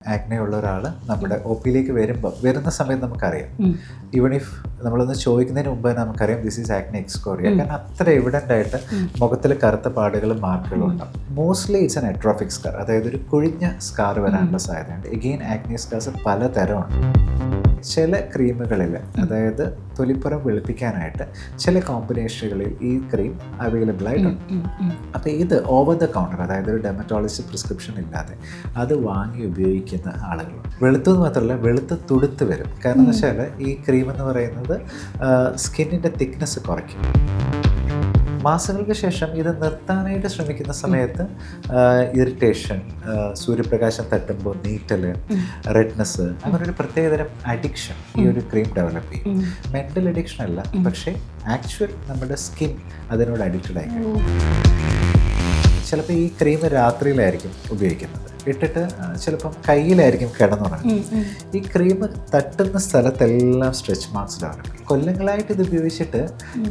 Acne ഉള്ള ഒരാൾ നമ്മുടെ ഒ പിയിലേക്ക് വരുന്ന സമയത്ത് നമുക്കറിയാം. ഈവൺ ഇഫ് നമ്മളൊന്ന് ചോദിക്കുന്നതിന് മുമ്പ് നമുക്കറിയാം ദിസ് ഈസ് ആക്നെ എക്സ്കോറിയ. കാരണം അത്ര എവിഡൻ്റ് ആയിട്ട് മുഖത്തിൽ കറുത്ത പാടുകളും മാർക്കുകളും ഉണ്ടാവും. Mostly it's an atrophic scar, അതായത് ഒരു കുഴിഞ്ഞ സ്കാർ വരാനുള്ള സാധ്യതയുണ്ട്. എഗെയിൻ ആക്നെ സ്കാർസ് പലതരമുണ്ട്. ചില ക്രീമുകളിൽ, അതായത് തൊലിപ്പുറം വെളുപ്പിക്കാനായിട്ട് ചില കോമ്പിനേഷനുകളിൽ ഈ ക്രീം അവൈലബിൾ ആയിട്ടുണ്ട്. അപ്പോൾ ഇത് ഓവർ ദ കൗണ്ടർ, അതായത് ഒരു ഡെർമറ്റോളജിസ്റ്റ് പ്രിസ്ക്രിപ്ഷൻ ഇല്ലാതെ അത് വാങ്ങി ഉപയോഗിക്കുന്ന ആളുകളുണ്ട്. വെളുത്തെന്ന് മാത്രമല്ല, വെളുത്ത് തുടുത്ത് വരും. കാരണം എന്ന് വെച്ചാൽ ഈ ക്രീം എന്ന് പറയുന്നത് സ്കിന്നിൻ്റെ തിക്നെസ് കുറയ്ക്കും. മാസങ്ങൾക്ക് ശേഷം ഇത് നിർത്താനായിട്ട് ശ്രമിക്കുന്ന സമയത്ത് ഇറിറ്റേഷൻ, സൂര്യപ്രകാശം തട്ടുമ്പോൾ നീറ്റൽ, റെഡ്നെസ്, അങ്ങനെ ഒരു പ്രത്യേകതരം അഡിക്ഷൻ ഈ ഒരു ക്രീം ഡെവലപ്പ് ചെയ്യും. മെൻ്റൽ അഡിക്ഷൻ അല്ല, പക്ഷേ ആക്ച്വൽ നമ്മുടെ സ്കിൻ അതിനോട് അഡിക്റ്റഡ് ആയി. ചിലപ്പോൾ ഈ ക്രീം രാത്രിയിലായിരിക്കും ഉപയോഗിക്കുന്നത്, ഇട്ടിട്ട് ചിലപ്പം കയ്യിലായിരിക്കും കിടന്നുറങ്ങുന്നത്. ഈ ക്രീം തട്ടുന്ന സ്ഥലത്തെല്ലാം സ്ട്രെച്ച് മാർക്സ് ഡെവലപ്പ്. കൊല്ലങ്ങളായിട്ട് ഇത് ഉപയോഗിച്ചിട്ട്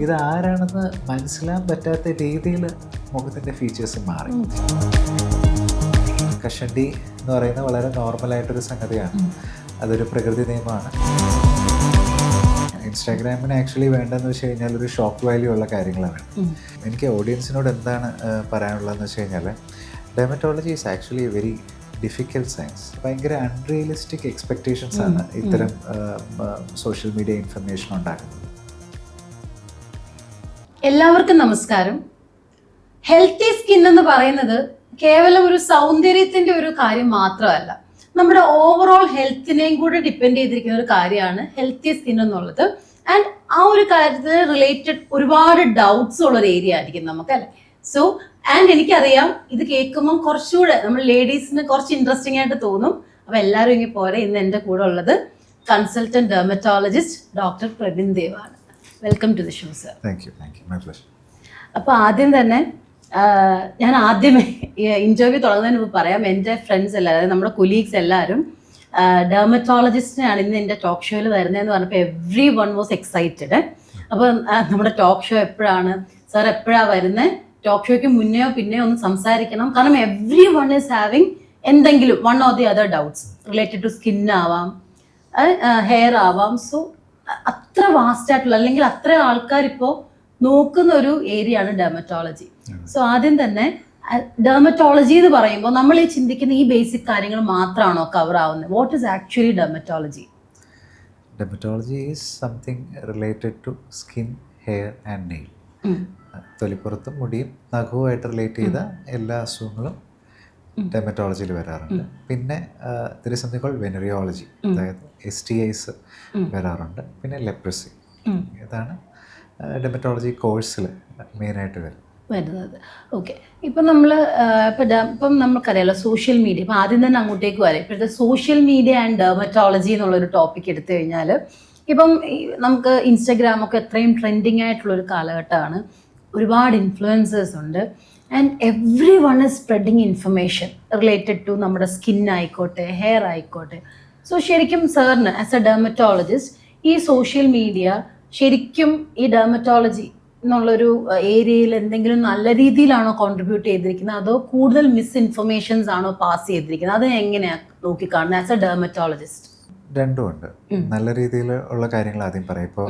ഇത് ആരാണെന്ന് മനസ്സിലാൻ പറ്റാത്ത രീതിയിൽ മുഖത്തിൻ്റെ ഫീച്ചേഴ്സ് മാറി. കഷണ്ടി എന്ന് പറയുന്നത് വളരെ നോർമലായിട്ടൊരു സംഗതിയാണ്, അതൊരു പ്രകൃതി നിയമമാണ്. ഇൻസ്റ്റാഗ്രാമിന് ആക്ച്വലി വേണ്ടതെന്ന് വെച്ച് കഴിഞ്ഞാൽ ഒരു ഷോക്ക് വാല്യൂ ഉള്ള കാര്യങ്ങളാണ്. എനിക്ക് ഓഡിയൻസിനോട് എന്താണ് പറയാനുള്ളതെന്ന് വെച്ച് കഴിഞ്ഞാൽ, dermatology is actually A very difficult science. ഭയങ്കര അൺറിയലിസ്റ്റിക് എക്സ്പെക്റ്റേഷൻസ് ആണ് ഇത്തരം സോഷ്യൽ മീഡിയ ഇൻഫർമേഷൻ ഉണ്ടാക്കുന്നത്. എല്ലാവർക്കും നമസ്കാരം. ഹെൽത്തി സ്കിൻ എന്ന് പറയുന്നത് കേവലം ഒരു സൗന്ദര്യത്തിന്റെ ഒരു കാര്യം മാത്രമല്ല, നമ്മുടെ ഓവറോൾ ഹെൽത്തിനെയും കൂടെ ഡിപ്പെൻഡ് ചെയ്തിരിക്കുന്ന ഒരു കാര്യമാണ് ഹെൽത്തി സ്കിൻ എന്നുള്ളത്. ആൻഡ് ആ ഒരു കാര്യത്തിന് റിലേറ്റഡ് ഒരുപാട് ഡൗട്ട്സ് ഉള്ള ഒരു ഏരിയ ആയിരിക്കും നമുക്ക്, അല്ലെ? സോ ആൻഡ് എനിക്കറിയാം ഇത് കേൾക്കുമ്പോൾ കുറച്ചുകൂടെ നമ്മൾ ലേഡീസിന് കുറച്ച് ഇൻട്രസ്റ്റിംഗ് ആയിട്ട് തോന്നും. അപ്പോൾ എല്ലാവരും ഇങ്ങനെ പോരെ. ഇന്ന് എൻ്റെ കൂടെ ഉള്ളത് consultant dermatologist doctor Praveen Dev ആണ്. Welcome to the show sir. Thank you, my pleasure. അപ്പോൾ ആദ്യം തന്നെ ഞാൻ ആദ്യമേ ഇൻ്റർവ്യൂ തുടങ്ങുന്നതിന് മുമ്പ് പറയാം, എൻ്റെ ഫ്രണ്ട്സ് എല്ലാവരും, അതായത് നമ്മുടെ കൊലീഗ്സ് എല്ലാവരും ഡെർമറ്റോളജിസ്റ്റിനാണ് ഇന്ന് എൻ്റെ ടോക്ക് ഷോയിൽ വരുന്നതെന്ന് പറഞ്ഞപ്പോൾ എവ്രി വൺ വാസ് എക്സൈറ്റഡ്. അപ്പോൾ നമ്മുടെ ടോക്ക് ഷോ എപ്പോഴാണ് സാർ, എപ്പോഴാണ് വരുന്നത്? ടോക്ക് ഷോയ്ക്ക് മുന്നെയോ പിന്നെയോ ഒന്ന് സംസാരിക്കണം. കാരണം എവ്രി വൺ ഈസ് ഹാവിങ് എന്തെങ്കിലും one or the other doubts related to skin ആവാം, ഹെയർ ആവാം. സോ അത്ര വാസ്റ്റ് ആയിട്ടുള്ള, അല്ലെങ്കിൽ അത്ര ആൾക്കാർ ഇപ്പോൾ നോക്കുന്ന ഒരു ഏരിയ ആണ് ഡെർമറ്റോളജി. സോ ആദ്യം തന്നെ ഡെർമറ്റോളജി എന്ന് പറയുമ്പോൾ നമ്മൾ ഈ ചിന്തിക്കുന്ന ഈ ബേസിക് കാര്യങ്ങൾ മാത്രമാണോ കവർ ആവുന്നത്? What is actually dermatology? Dermatology is something related to skin, hair and nail. തൊലിപ്പുറത്തും മുടിയും നഖവുമായിട്ട് റിലേറ്റ് ചെയ്ത എല്ലാ അസുഖങ്ങളും ഡെർമറ്റോളജിയിൽ വരാറുണ്ട്. പിന്നെ there is something called venereology, അതായത് STIs വരാറുണ്ട്. പിന്നെ ലെപ്രസി. ഇതാണ് ഡെർമറ്റോളജി കോഴ്സിൽ മെയിനായിട്ട് വരുന്നത്. ഓക്കെ, ഇപ്പം നമ്മൾ ഇപ്പം നമുക്കറിയാലോ സോഷ്യൽ മീഡിയ. ഇപ്പം ആദ്യം തന്നെ അങ്ങോട്ടേക്ക് വരാം. ഇപ്പോഴത്തെ സോഷ്യൽ മീഡിയ ആൻഡ് ഡെർമറ്റോളജി എന്നുള്ളൊരു ടോപ്പിക് എടുത്തു കഴിഞ്ഞാൽ, ഇപ്പം നമുക്ക് ഇൻസ്റ്റഗ്രാമൊക്കെ എത്രയും ട്രെൻഡിങ് ആയിട്ടുള്ളൊരു കാലഘട്ടമാണ്. ഒരുപാട് ഇൻഫ്ലുവൻസേഴ്സ് ഉണ്ട്. And every one is spreading information related to നമ്മുടെ സ്കിൻ ആയിക്കോട്ടെ, ഹെയർ ആയിക്കോട്ടെ. സോ ശരിക്കും സാറിന് ആസ് എ ഡെർമറ്റോളജിസ്റ്റ് ഈ സോഷ്യൽ മീഡിയ ശരിക്കും ഈ ഡെർമറ്റോളജി എന്നുള്ളൊരു ഏരിയയിൽ എന്തെങ്കിലും നല്ല രീതിയിലാണോ കോൺട്രിബ്യൂട്ട് ചെയ്തിരിക്കുന്നത്, അതോ കൂടുതൽ മിസ്ഇൻഫർമേഷൻസ് ആണോ പാസ് ചെയ്തിരിക്കുന്നത്? അത് എങ്ങനെയാണ് നോക്കിക്കാണുന്നത് ആസ് എ ഡെർമറ്റോളജിസ്റ്റ്? രണ്ടുമുണ്ട്. നല്ല രീതിയിൽ ഉള്ള കാര്യങ്ങൾ ആദ്യം പറയാം. ഇപ്പോൾ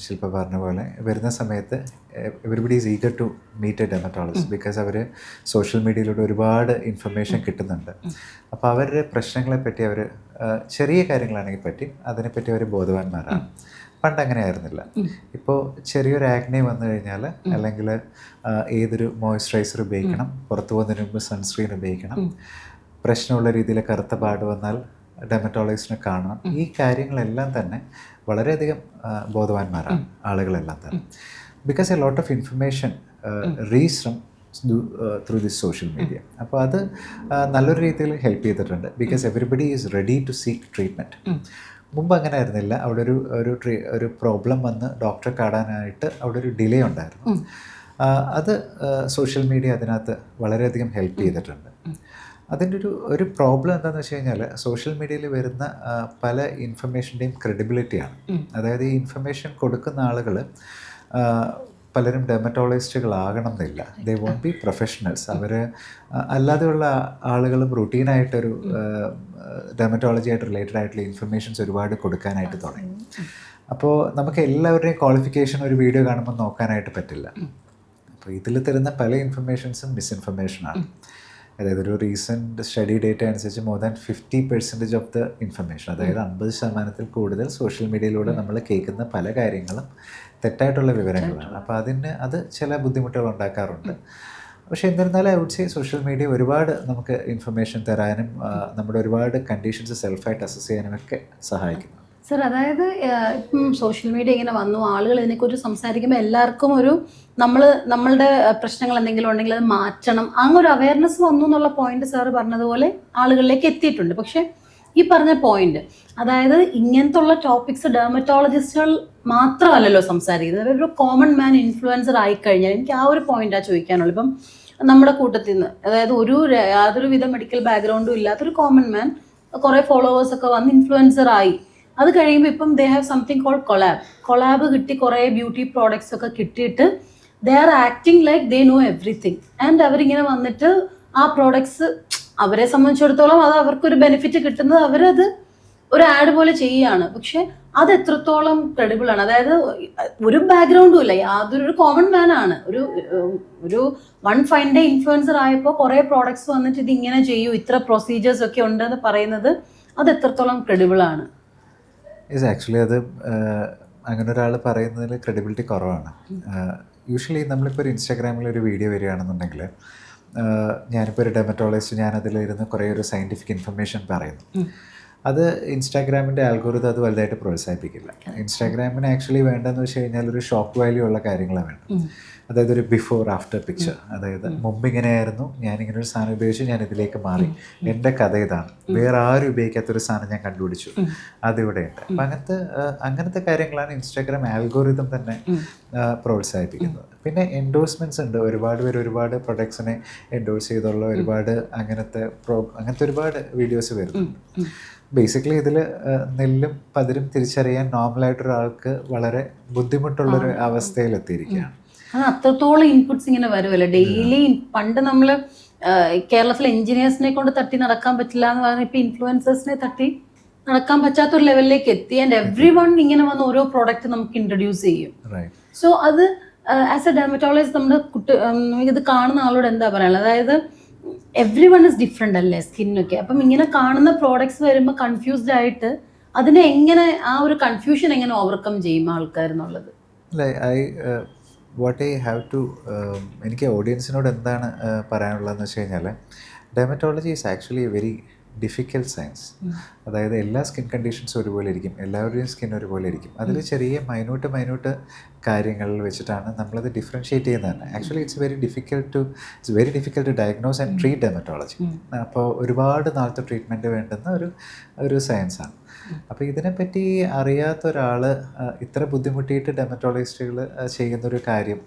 ശില്പ പറഞ്ഞ പോലെ വരുന്ന സമയത്ത് everybody is eager to meet a dermatologist because അവർ സോഷ്യൽ മീഡിയയിലൂടെ ഒരുപാട് ഇൻഫർമേഷൻ കിട്ടുന്നുണ്ട്. അപ്പോൾ അവരുടെ പ്രശ്നങ്ങളെപ്പറ്റി അവർ ചെറിയ കാര്യങ്ങളാണെങ്കിൽ പറ്റി അതിനെപ്പറ്റി അവർ ബോധവാന്മാരാണ്. പണ്ട് അങ്ങനെ ആയിരുന്നില്ല. ഇപ്പോൾ ചെറിയൊരു ആക്നെ വന്നു കഴിഞ്ഞാൽ, അല്ലെങ്കിൽ ഏതൊരു മോയ്സ്ചറൈസർ ഉപയോഗിക്കണം, പുറത്തു പോകുന്നതിന് മുമ്പ് സൺസ്ക്രീൻ ഉപയോഗിക്കണം, പ്രശ്നമുള്ള രീതിയിൽ കറുത്ത പാട് വന്നാൽ ഡെർമറ്റോളജിസ്റ്റിനെ കാണണം. ഈ കാര്യങ്ങളെല്ലാം തന്നെ വളരെയധികം ബോധവാന്മാരാണ് ആളുകളെല്ലാം തന്നെ. Because a lot of information reach from through this social media. അപ്പോൾ അത് നല്ലൊരു രീതിയിൽ ഹെൽപ്പ് ചെയ്തിട്ടുണ്ട്. Because everybody is ready to seek treatment. മുമ്പ് അങ്ങനെ ആയിരുന്നില്ല. അവിടെ ഒരു പ്രോബ്ലം വന്ന് ഡോക്ടറെ കാണാനായിട്ട് അവിടെ ഒരു ഡിലേ ഉണ്ടായിരുന്നു. അത് സോഷ്യൽ മീഡിയ അതിനകത്ത് വളരെയധികം ഹെൽപ്പ് ചെയ്തിട്ടുണ്ട്. അതിൻ്റെ ഒരു പ്രോബ്ലം എന്താണെന്ന് വെച്ച് കഴിഞ്ഞാൽ, സോഷ്യൽ മീഡിയയിൽ വരുന്ന പല ഇൻഫർമേഷൻ്റെയും ക്രെഡിബിലിറ്റിയാണ്. അതായത് ഈ ഇൻഫർമേഷൻ കൊടുക്കുന്ന ആളുകൾ പലരും ഡെർമറ്റോളജിസ്റ്റുകളാകണം എന്നില്ല. ദേ വോണ്ട് ബി പ്രൊഫഷണൽസ്. അവർ അല്ലാതെയുള്ള ആളുകളും റുട്ടീനായിട്ടൊരു ഡെർമറ്റോളജി ആയിട്ട് റിലേറ്റഡ് ആയിട്ടുള്ള ഇൻഫർമേഷൻസ് ഒരുപാട് കൊടുക്കാനായിട്ട് തുടങ്ങി. അപ്പോൾ നമുക്ക് എല്ലാവരുടെയും ക്വാളിഫിക്കേഷൻ ഒരു വീഡിയോ കാണുമ്പോൾ നോക്കാനായിട്ട് പറ്റില്ല. അപ്പോൾ ഇതിൽ തരുന്ന പല ഇൻഫർമേഷൻസും മിസ്ഇൻഫർമേഷനാണ്. അതായത് ഒരു റീസെൻറ്റ് സ്റ്റഡി ഡേറ്റ അനുസരിച്ച് more than 50% of the information, അതായത് 50% കൂടുതൽ സോഷ്യൽ മീഡിയയിലൂടെ നമ്മൾ കേൾക്കുന്ന പല കാര്യങ്ങളും തെറ്റായിട്ടുള്ള വിവരങ്ങളാണ്. അപ്പോൾ അത് ചില ബുദ്ധിമുട്ടുകൾ ഉണ്ടാക്കാറുണ്ട്. പക്ഷേ എന്നിരുന്നാലും I would say social media ഒരുപാട് നമുക്ക് ഇൻഫർമേഷൻ തരാനും നമ്മുടെ ഒരുപാട് കണ്ടീഷൻസ് സെൽഫായിട്ട് അസസ് ചെയ്യാനും ഒക്കെ സഹായിക്കുന്നു. സർ, അതായത് ഇപ്പം സോഷ്യൽ മീഡിയ ഇങ്ങനെ വന്നു, ആളുകൾ ഇതിനെക്കുറിച്ച് സംസാരിക്കുമ്പോൾ എല്ലാവർക്കും ഒരു നമ്മളുടെ പ്രശ്നങ്ങൾ എന്തെങ്കിലും ഉണ്ടെങ്കിൽ അത് മാറ്റണം, അങ്ങനെ ഒരു അവയർനെസ് വന്നു എന്നുള്ള പോയിന്റ് സാറ് പറഞ്ഞതുപോലെ ആളുകളിലേക്ക് എത്തിയിട്ടുണ്ട്. പക്ഷേ ഈ പറഞ്ഞ പോയിന്റ്, അതായത് ഇങ്ങനത്തെ ഉള്ള ടോപ്പിക്സ് ഡെർമറ്റോളജിസ്റ്റുകൾ മാത്രമല്ലല്ലോ സംസാരിക്കുന്നത്, അതായത് ഒരു കോമൺ മാൻ ഇൻഫ്ലുവൻസർ ആയിക്കഴിഞ്ഞാൽ എനിക്ക് ആ ഒരു പോയിന്റാണ് ചോദിക്കാനുള്ളൂ. ഇപ്പം നമ്മുടെ കൂട്ടത്തിൽ നിന്ന്, അതായത് യാതൊരു വിധ മെഡിക്കൽ ബാക്ക്ഗ്രൗണ്ടും ഇല്ലാത്തൊരു കോമൺ മാൻ കുറേ ഫോളോവേഴ്സൊക്കെ വന്ന് ഇൻഫ്ലുവൻസർ ആയി. അത് കഴിയുമ്പോൾ ഇപ്പം they have something called collab കിട്ടി, കുറേ ബ്യൂട്ടി പ്രോഡക്ട്സ് ഒക്കെ കിട്ടിയിട്ട് they are acting like they know everything. And അവരിങ്ങനെ വന്നിട്ട് ആ പ്രോഡക്ട്സ് അവരെ സംബന്ധിച്ചിടത്തോളം അത് അവർക്കൊരു ബെനിഫിറ്റ് കിട്ടുന്നത് അവരത് ഒരു ആഡ് പോലെ ചെയ്യുകയാണ്. പക്ഷെ അത് എത്രത്തോളം ക്രെഡിബിൾ ആണ്? അതായത് ഒരു ബാക്ക്ഗ്രൗണ്ടും ഇല്ല, യാതൊരു കോമൺ മാൻ ആണ്, ഒരു വൺ ഫൈൻ ഡേ ഇൻഫ്ലുവൻസർ ആയപ്പോൾ കുറേ പ്രോഡക്ട്സ് വന്നിട്ട് ഇത് ഇങ്ങനെ ചെയ്യൂ, ഇത്ര പ്രൊസീജിയേഴ്സ് ഒക്കെ ഉണ്ടെന്ന് പറയുന്നത് അത് എത്രത്തോളം ക്രെഡിബിൾ ആണ്? ആക്ച്വലി അത് അങ്ങനെ ഒരാൾ പറയുന്നതിൽ ക്രെഡിബിലിറ്റി കുറവാണ്. യൂഷ്വലി നമ്മളിപ്പോൾ ഒരു ഇൻസ്റ്റാഗ്രാമിൽ ഒരു വീഡിയോ വരികയാണെന്നുണ്ടെങ്കിൽ, ഞാനിപ്പോൾ ഒരു ഡെർമറ്റോളജിസ്റ്റ്, ഞാനതിലിരുന്ന് കുറേ ഒരു സയൻറ്റിഫിക് ഇൻഫർമേഷൻ പറയുന്നു. അത് ഇൻസ്റ്റാഗ്രാമിൻ്റെ ആൽഗോരിതം അത് വലുതായിട്ട് പ്രോത്സാഹിപ്പിക്കില്ല. ഇൻസ്റ്റാഗ്രാമിന് ആക്ച്വലി വേണ്ടതെന്ന് വെച്ച് കഴിഞ്ഞാൽ ഒരു ഷോക്ക് വാല്യൂ ഉള്ള കാര്യങ്ങളാണ് വേണ്ടത്. അതായത് ഒരു ബിഫോർ ആഫ്റ്റർ പിക്ചർ, അതായത് മുമ്പ് ഇങ്ങനെയായിരുന്നു, ഞാനിങ്ങനെ ഒരു സാധനം ഉപയോഗിച്ചു, ഞാൻ ഇതിലേക്ക് മാറി, എൻ്റെ കഥ ഇതാണ്, വേറെ ആരും ഉപയോഗിക്കാത്തൊരു സാധനം ഞാൻ കണ്ടുപിടിച്ചു, അതിവിടെ ഉണ്ട്. അപ്പം അങ്ങനത്തെ കാര്യങ്ങളാണ് ഇൻസ്റ്റാഗ്രാം ആൽഗോരിതം തന്നെ പ്രോത്സാഹിപ്പിക്കുന്നത്. പിന്നെ എൻഡോഴ്സ്മെൻറ്റ്സ് ഉണ്ട്, ഒരുപാട് പേര് ഒരുപാട് പ്രൊഡക്ട്സിനെ എൻഡോഴ്സ് ചെയ്തുള്ള ഒരുപാട് അങ്ങനത്തെ ഒരുപാട് വീഡിയോസ് വരുന്നുണ്ട്. ബേസിക്കലി ഇതിൽ നെല്ലും പതിരും തിരിച്ചറിയാൻ നോർമലായിട്ടൊരാൾക്ക് വളരെ ബുദ്ധിമുട്ടുള്ളൊരു അവസ്ഥയിലെത്തിയിരിക്കുകയാണ്. അത് അത്രത്തോളം ഇൻപുട്സ് ഇങ്ങനെ വരുമല്ലോ ഡെയിലി. പണ്ട് നമ്മൾ കേരളത്തിലെ എഞ്ചിനീയേഴ്സിനെ കൊണ്ട് തട്ടി നടക്കാൻ പറ്റില്ല എന്ന് പറഞ്ഞാൽ ഇപ്പം ഇൻഫ്ലുവൻസേഴ്സിനെ തട്ടി നടക്കാൻ പറ്റാത്തൊരു ലെവലിലേക്ക് എത്തി. ആൻഡ് എവ്രി വൺ ഇങ്ങനെ വന്ന് ഓരോ പ്രോഡക്റ്റ് നമുക്ക് ഇൻട്രൊഡ്യൂസ് ചെയ്യും. സോ അത് ആസ് എ ഡെർമറ്റോളജിസ്റ്റ് നമ്മുടെ ഇത് കാണുന്ന ആളോട് എന്താ പറയാനുള്ളത്? അതായത് എവ്രി വൺ ഇസ് ഡിഫറെൻ്റ് അല്ലേ സ്കിന്നൊക്കെ. അപ്പം ഇങ്ങനെ കാണുന്ന പ്രോഡക്ട്സ് വരുമ്പോൾ കൺഫ്യൂസ്ഡ് ആയിട്ട് അതിനെ എങ്ങനെ, ആ ഒരു കൺഫ്യൂഷൻ എങ്ങനെ ഓവർകം ചെയ്യും ആൾക്കാർ എന്നുള്ളത്? വാട്ട് ഐ ഹാവ് ടു, എനിക്ക് ഓഡിയൻസിനോട് എന്താണ് പറയാനുള്ളതെന്ന് വെച്ച് കഴിഞ്ഞാൽ, dermatology is actually A very difficult science. അതായത് എല്ലാ സ്കിൻ കണ്ടീഷൻസും ഒരുപോലെ ഇരിക്കും, എല്ലാവരുടെയും സ്കിൻ ഒരുപോലെ ഇരിക്കും. അതിൽ ചെറിയ മൈന്യൂട്ട് കാര്യങ്ങളിൽ വെച്ചിട്ടാണ് നമ്മളത് ഡിഫറൻഷ്യേറ്റ് ചെയ്യുന്നത് തന്നെ. Actually it's very difficult to diagnose and treat dermatology. അപ്പോൾ ഒരുപാട് നാളത്തെ ട്രീറ്റ്മെൻറ്റ് വേണ്ടുന്ന ഒരു സയൻസാണ്. അപ്പോൾ ഇതിനെപ്പറ്റി അറിയാത്ത ഒരാൾ ഇത്ര ബുദ്ധിമുട്ടിയിട്ട് ഡെർമറ്റോളജിസ്റ്റുകൾ ചെയ്യുന്നൊരു കാര്യം